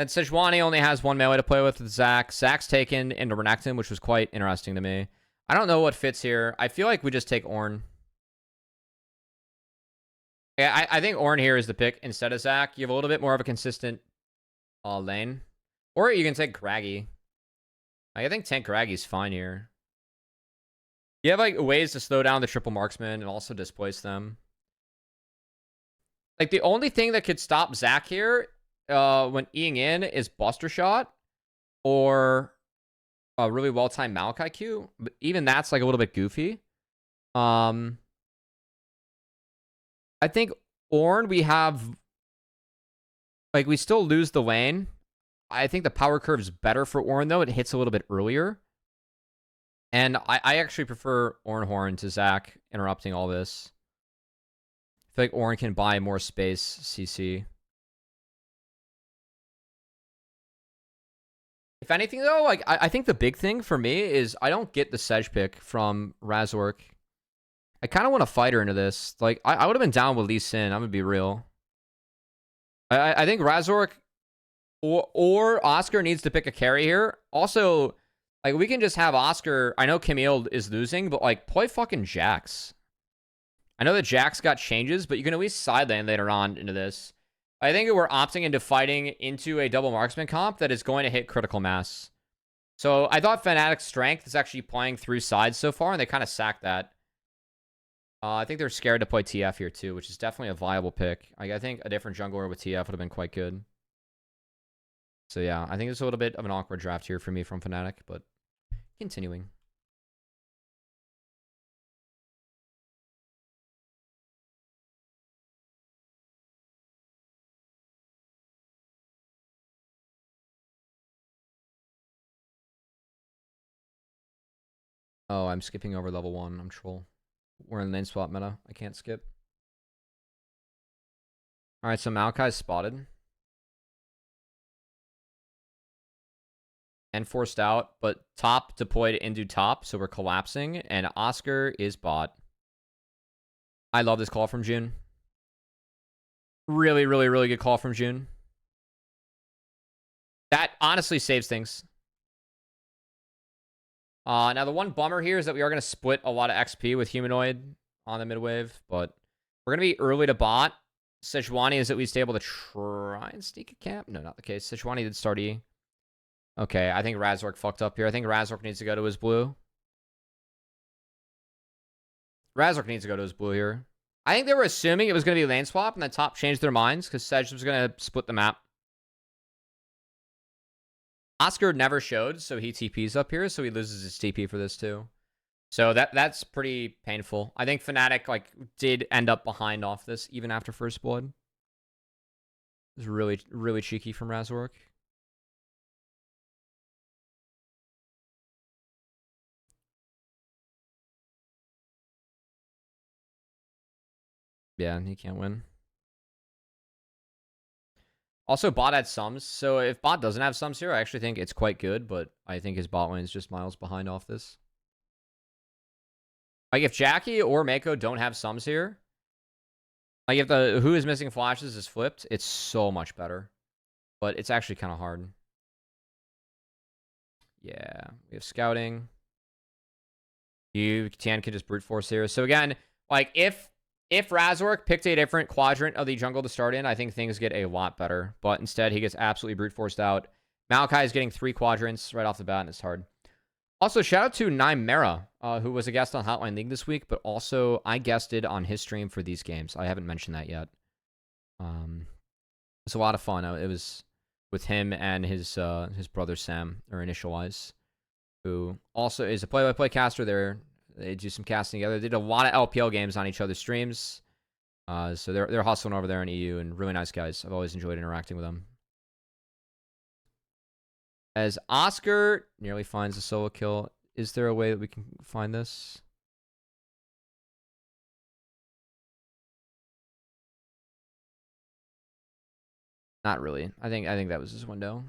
And Sejuani only has one melee to play with Zac. Zac's taken into Renekton, which was quite interesting to me. I don't know what fits here. I feel like we just take Ornn. Yeah, I think Ornn here is the pick instead of Zac. You have a little bit more of a consistent lane. Or you can take Craggy. I think tank Craggy's fine here. You have, like, ways to slow down the triple marksman and also displace them. Like, the only thing that could stop Zac here when Eing in is Buster Shot or a really well-timed Maokai Q. But even that's, like, a little bit goofy. I think Ornn, we have... Like, we still lose the lane. I think the power curve's better for Ornn, though. It hits a little bit earlier. And I actually prefer Ornhorn to Zac interrupting all this. I feel like Ornn can buy more space, CC. If anything, though, like, I think the big thing for me is I don't get the Sedge pick from Razork. I kind of want to fight her into this. Like, I would have been down with Lee Sin. I'm going to be real. I think Razork or Oscar needs to pick a carry here. Also, like, we can just have Oscar... I know Camille is losing, but, like, play fucking Jax. I know that Jax got changes, but you can at least side lane later on into this. I think we're opting into fighting into a double marksman comp that is going to hit critical mass. So I thought Fnatic's strength is actually playing through sides so far, and they kind of sacked that. I think they're scared to play TF here, too, which is definitely a viable pick. Like, I think a different jungler with TF would have been quite good. So, yeah, I think it's a little bit of an awkward draft here for me from Fnatic, but continuing. Oh, I'm skipping over level 1. I'm troll. We're in the main swap meta. I can't skip. Alright, so Maokai's spotted. And forced out, but top deployed into top, so we're collapsing. And Oscar is bot. I love this call from June. Really, really, really good call from June. That honestly saves things. Now, the one bummer here is that we are going to split a lot of XP with Humanoid on the mid wave, but we're going to be early to bot. Sejuani is at least able to try and sneak a camp. No, not the case. Sejuani did start E. Okay, I think Razork fucked up here. I think Razork needs to go to his blue. Razork needs to go to his blue here. I think they were assuming it was going to be lane swap, and then top changed their minds because Sej was going to split the map. Oscar never showed, so he TPs up here, so he loses his TP for this too. So that's pretty painful. I think Fnatic did end up behind off this, even after first blood. It was really, really cheeky from Razork. Yeah, he can't win. Also, bot had sums, so if bot doesn't have sums here, I actually think it's quite good, but I think his bot lane is just miles behind off this. Like, if Jackie or Mako don't have sums here, like, if the who is missing flashes is flipped, it's so much better. But it's actually kind of hard. Yeah, we have scouting. Tian can just brute force here. So again, like, if Razork picked a different quadrant of the jungle to start in, I think things get a lot better. But instead, he gets absolutely brute forced out. Maokai is getting 3 quadrants right off the bat, and it's hard. Also, shout out to Nymera, who was a guest on Hotline League this week, but also I guested on his stream for these games. I haven't mentioned that yet. It was a lot of fun. It was with him and his brother Sam, or Initialize, who also is a play-by-play caster there. They do some casting together. They did a lot of LPL games on each other's streams. So they're hustling over there in EU, and really nice guys. I've always enjoyed interacting with them. As Oscar nearly finds a solo kill, is there a way that we can find this? Not really. I think that was his window.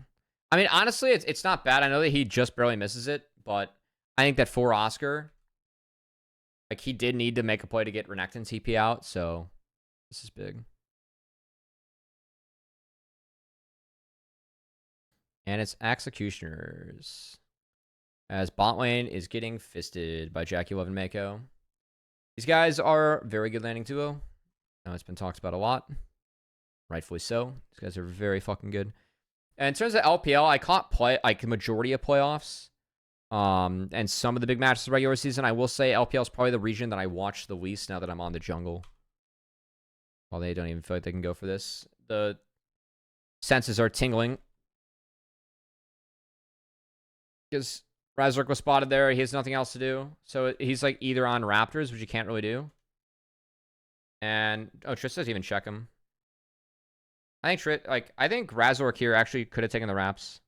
I mean, honestly, it's not bad. I know that he just barely misses it, but I think that for Oscar, like, he did need to make a play to get Renekton TP out, so this is big. And it's Executioners. As bot lane is getting fisted by Jackie Love and Mako. These guys are very good landing duo. Now it's been talked about a lot. Rightfully so. These guys are very fucking good. And in terms of LPL, I caught the majority of playoffs. And some of the big matches of the regular season. I will say LPL is probably the region that I watch the least now that I'm on the jungle. Well, they don't even feel like they can go for this. The senses are tingling. Because Razork was spotted there. He has nothing else to do. So he's like either on Raptors, which you can't really do. And Triss doesn't even check him. I think Razork here actually could have taken the Raps.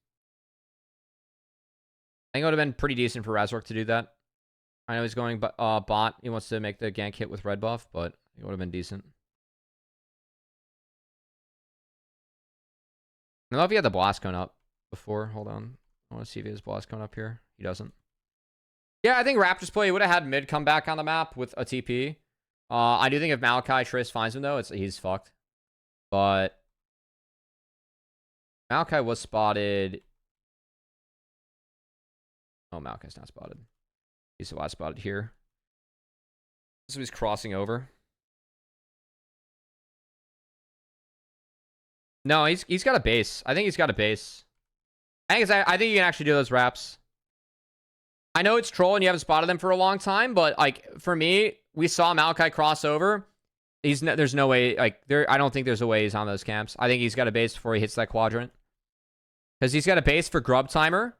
I think it would have been pretty decent for Razork to do that. I know he's going bot. He wants to make the gank hit with red buff, but it would have been decent. I don't know if he had the blast cone up before. Hold on. I want to see if he has blast cone up here. He doesn't. Yeah, I think Raptors play would have had mid come back on the map with a TP. I do think if Maokai Triss finds him, though, he's fucked. But Maokai was spotted. Oh, Maokai's not spotted. He's the last spotted here. So he's crossing over. No, he's got a base. I think he's got a base. I think you can actually do those Raps. I know it's troll and you haven't spotted them for a long time, but like for me, we saw Maokai cross over. There's no way, like, I don't think there's a way he's on those camps. I think he's got a base before he hits that quadrant. Because he's got a base for Grub Timer.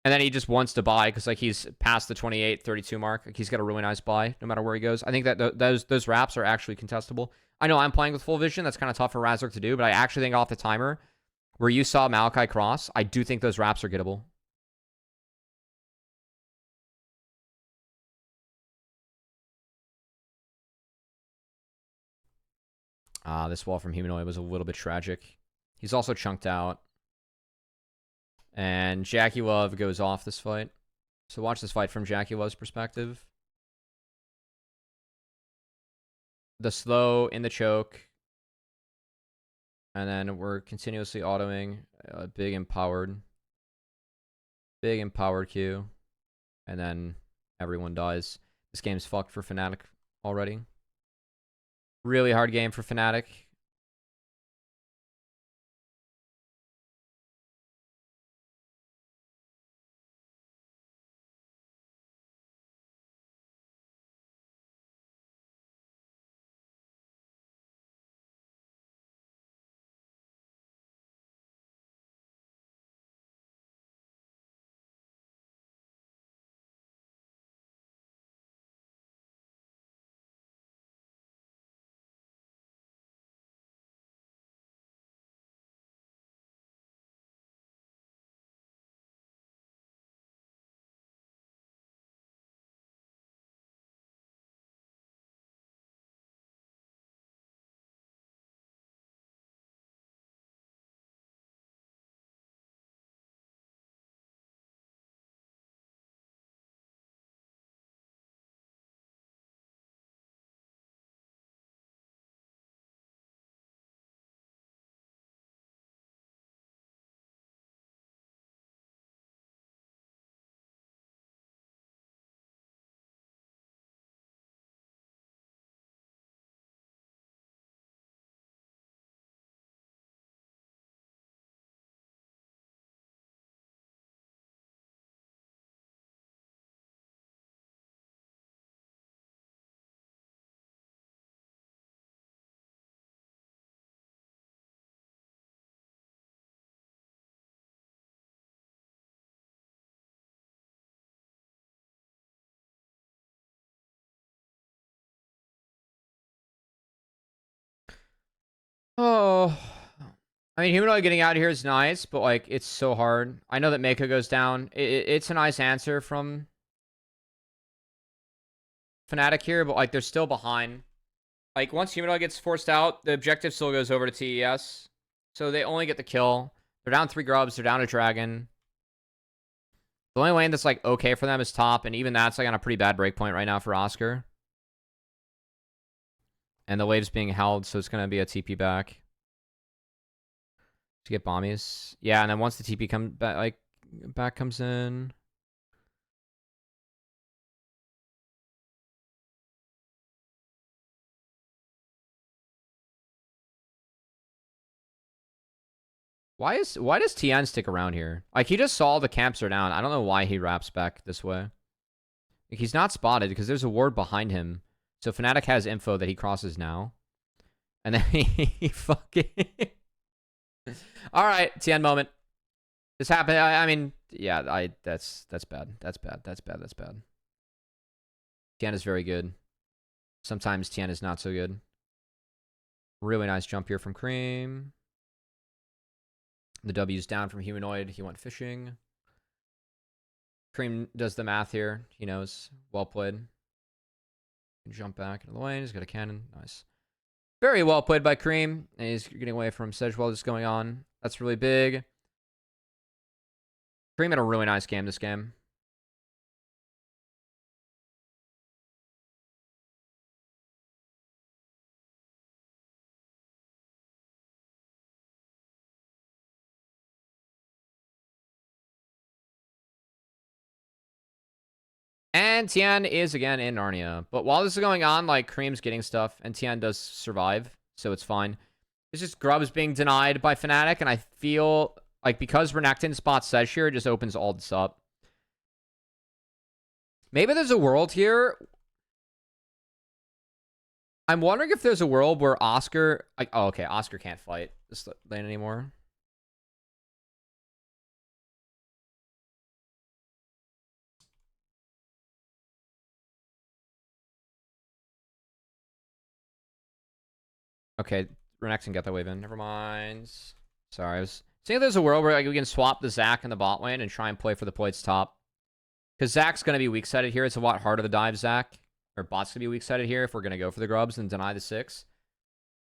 And then he just wants to buy because, like, he's past the 28, 32 mark. Like, he's got a really nice buy no matter where he goes. I think that those Raps are actually contestable. I know I'm playing with full vision. That's kind of tough for Razork to do. But I actually think off the timer, where you saw Maokai cross, I do think those Raps are gettable. This wall from Humanoid was a little bit tragic. He's also chunked out. And Jackie Love goes off this fight. So watch this fight from Jackie Love's perspective. The slow in the choke. And then we're continuously autoing. Big empowered Q. And then everyone dies. This game's fucked for Fnatic already. Really hard game for Fnatic. Oh, I mean, Humanoid getting out of here is nice, but like it's so hard. I know that Mecha goes down. It's a nice answer from Fnatic here, but like they're still behind. Like once Humanoid gets forced out, the objective still goes over to TES, so they only get the kill. They're down 3 grubs. They're down a dragon. The only lane that's like okay for them is top, and even that's like on a pretty bad breakpoint right now for Oscar. And the wave's being held, so it's gonna be a TP back to get bombies. Yeah, and then once the TP comes back, like back comes in. Why does TN stick around here? Like he just saw the camps are down. I don't know why he wraps back this way. Like, he's not spotted because there's a ward behind him. So Fnatic has info that he crosses now. And then he fucking Alright, TN moment. This happened. I mean, yeah, that's bad. That's bad. TN is very good. Sometimes TN is not so good. Really nice jump here from Cream. The W's down from Humanoid. He went fishing. Cream does the math here. He knows. Well played. Jump back into the lane. He's got a cannon. Nice. Very well played by Cream. And he's getting away from Sedge while this is going on. That's really big. Cream had a really nice game this game. And Tian is again in Narnia. But while this is going on, like Cream's getting stuff and Tian does survive. So it's fine. It's just Grub's being denied by Fnatic. And I feel like because Renekton spots Sedge here, it just opens all this up. Maybe there's a world here. I'm wondering if there's a world where Oscar... Like, oh, okay. Oscar can't fight this lane anymore. Okay, Renekton got that wave in. Never mind. Sorry, I was saying there's a world where like, we can swap the Zac in the bot lane and try and play for the plate's top. Because Zac's going to be weak-sided here. It's a lot harder to dive Zac. Or bot's going to be weak-sided here if we're going to go for the grubs and deny the 6.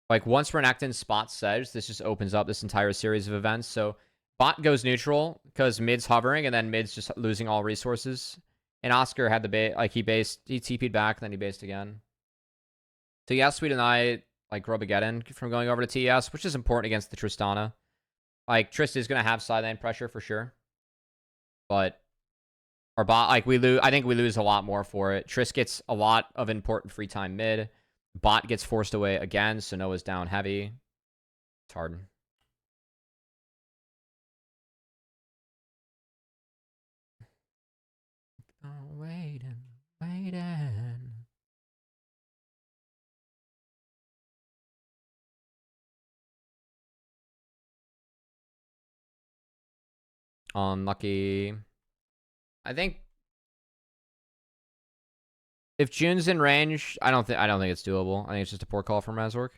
Like, once Renekton spots Sedge, this just opens up this entire series of events. So, bot goes neutral because mid's hovering, and then mid's just losing all resources. And Oscar had the bait, like, he TP'd back, and then he based again. So, yes, we deny, like, Grobageddon from going over to TES, which is important against the Tristana. Like, Trist is going to have side lane pressure for sure. But our bot, like, we lose. I think we lose a lot more for it. Trist gets a lot of important free time mid. Bot gets forced away again, so Noah's down heavy. It's hard. Oh, waiting. Unlucky. I think if June's in range, I don't think it's doable. I think it's just a poor call from Razork.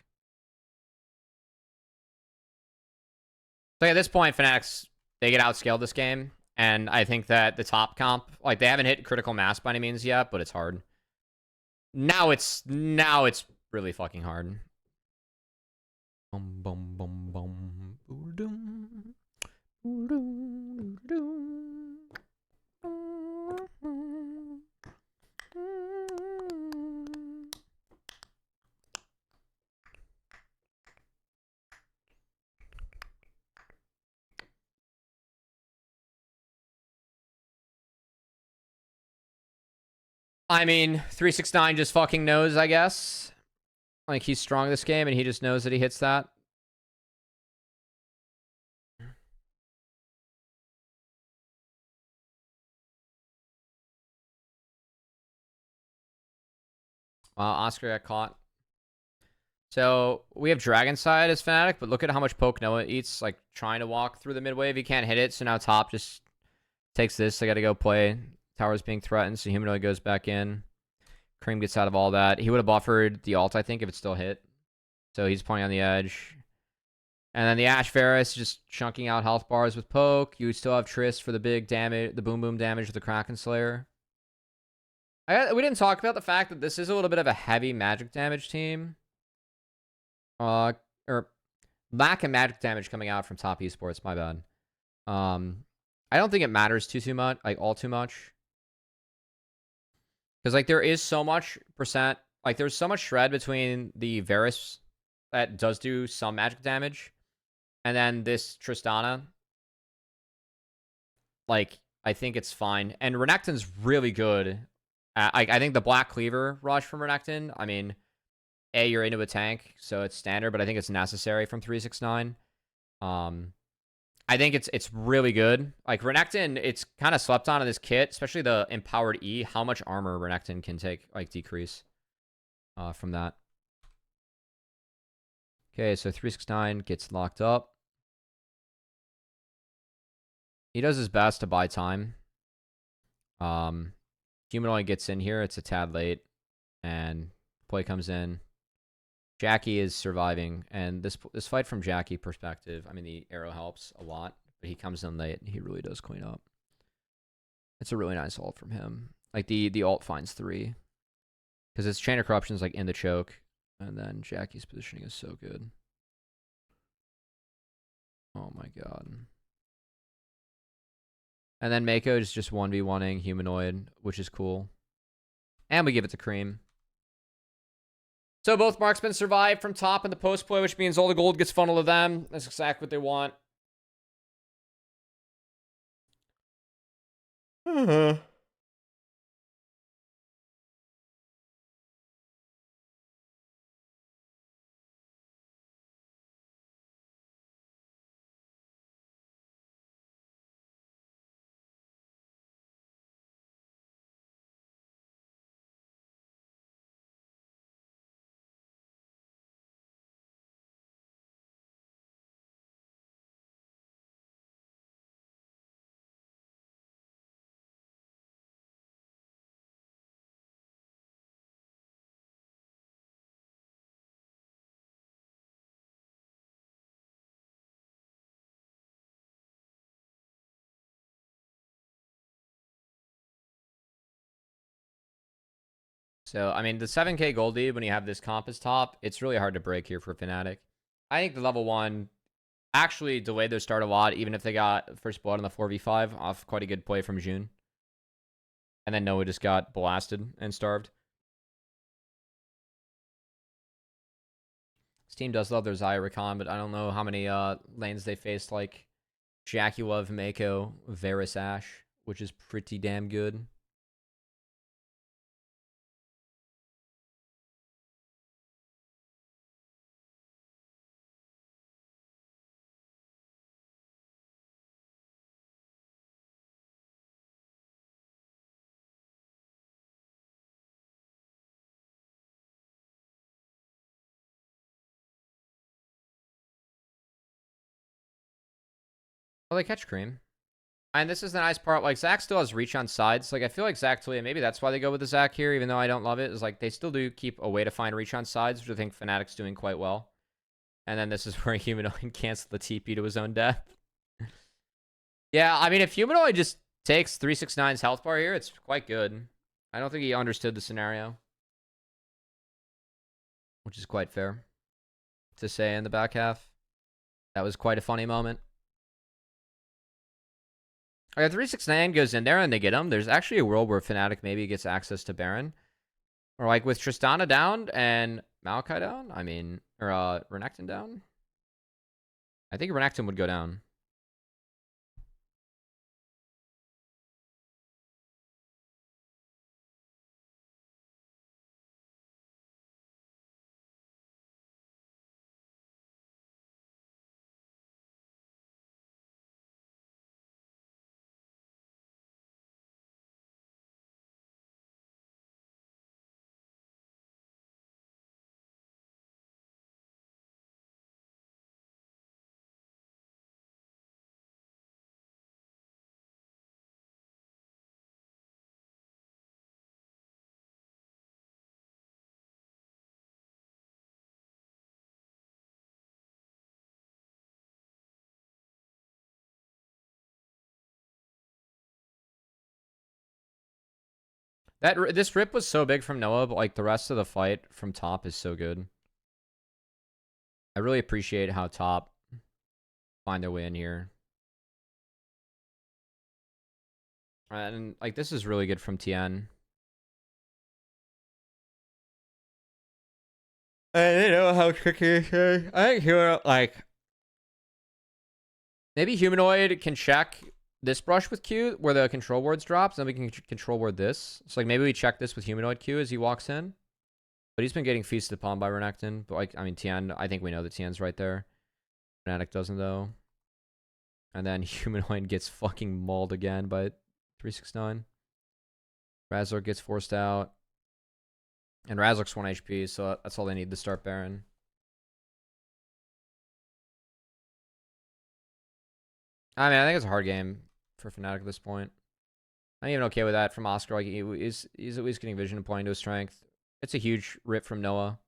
So at this point, Fnatic's, they get outscaled this game, and I think that the top comp, like, they haven't hit critical mass by any means yet, but it's hard. Now it's really fucking hard. Bum bum bum bum. Boom. I mean, 369 just fucking knows, I guess. Like, he's strong this game, and he just knows that he hits that. Wow, Oscar got caught. So, we have Dragon Side as Fnatic, but look at how much poke Noah eats, like, trying to walk through the mid wave. He can't hit it, so now top just takes this. They gotta go play. Tower's being threatened, so Humanoid goes back in. Cream gets out of all that. He would have buffered the ult, I think, if it still hit. So he's playing on the edge. And then the Ash Varus just chunking out health bars with poke. You still have Triss for the big damage, the boom boom damage with the Kraken Slayer. We didn't talk about the fact that this is a little bit of a heavy magic damage team. Or lack of magic damage coming out from top esports, my bad. I don't think it matters too much, like all too much. Because, like, there is so much percent, like, there's so much shred between the Varus that does do some magic damage, and then this Tristana. Like, I think it's fine. And Renekton's really good. I think the Black Cleaver rush from Renekton, I mean, you're into a tank, so it's standard, but I think it's necessary from 369. I think it's really good. Like, Renekton, it's kind of slept on in this kit, especially the Empowered E, how much armor Renekton can take, like, decrease from that. Okay, so 369 gets locked up. He does his best to buy time. Humanoid gets in here. It's a tad late. And play comes in. Jackie is surviving. And this fight from Jackie perspective, I mean, the arrow helps a lot. But he comes in late, and he really does clean up. It's a really nice ult from him. Like, the ult finds 3. Because it's Chain of Corruption's, like, in the choke. And then Jackie's positioning is so good. Oh, my God. And then Mako is just 1v1ing Humanoid, which is cool. And we give it to Cream. So both marksmen survive from top in the post play, which means all the gold gets funneled to them. That's exactly what they want. So, I mean, the 7k Goldie, when you have this comp as top, it's really hard to break here for Fnatic. I think the level 1 actually delayed their start a lot, even if they got first blood on the 4v5 off quite a good play from June. And then Noah just got blasted and starved. This team does love their Xayah Rakan, but I don't know how many lanes they faced, like Jaculov, Mako, Varus Ashe, which is pretty damn good. Well, they catch Cream. And this is the nice part. Like, Zac still has reach on sides. Like, I feel like Zac Talia, maybe that's why they go with the Zac here, even though I don't love it, is like they still do keep a way to find reach on sides, which I think Fnatic's doing quite well. And then this is where Humanoid cancels the TP to his own death. Yeah, I mean, if Humanoid just takes 369's health bar here, it's quite good. I don't think he understood the scenario, which is quite fair to say in the back half. That was quite a funny moment. All right, 369 goes in there and they get him. There's actually a world where Fnatic maybe gets access to Baron. Or like with Tristana down and Maokai down. I mean, or Renekton down. I think Renekton would go down. This rip was so big from Noah, but like the rest of the fight from top is so good. I really appreciate how top find their way in here. And like this is really good from TN. I didn't know how tricky this is. I think Humanoid, like, maybe Humanoid can check this brush with Q where the control wards drops, then we can control ward this. So like maybe we check this with Humanoid Q as he walks in. But he's been getting feasted upon by Renekton. But like, I mean, Tien, I think we know that Tien's right there. Fnatic doesn't though. And then Humanoid gets fucking mauled again by 369. Razork gets forced out. And Razork's 1 HP, so that's all they need to start Baron. I mean, I think it's a hard game for Fnatic at this point. I'm even okay with that from Oscar. Like he's at least getting vision and playing to his strength. It's a huge rip from Noah.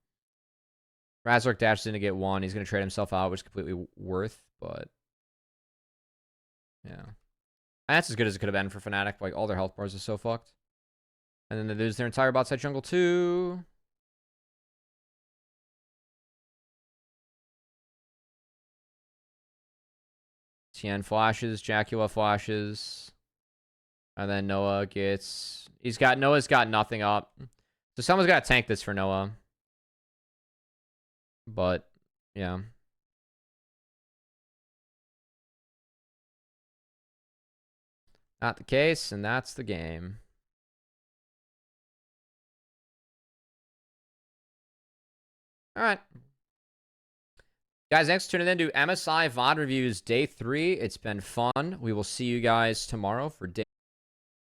Razork dashes in to get 1. He's going to trade himself out, which is completely worth, but yeah. And that's as good as it could have been for Fnatic. Like, all their health bars are so fucked. And then they lose their entire bot side jungle too. Tien flashes, Jackula flashes. And then Noah gets... Noah's got nothing up. So someone's got to tank this for Noah. But, yeah. Not the case, and that's the game. All right. Guys, thanks for tuning in to MSI VoD Reviews Day 3. It's been fun. We will see you guys tomorrow for Day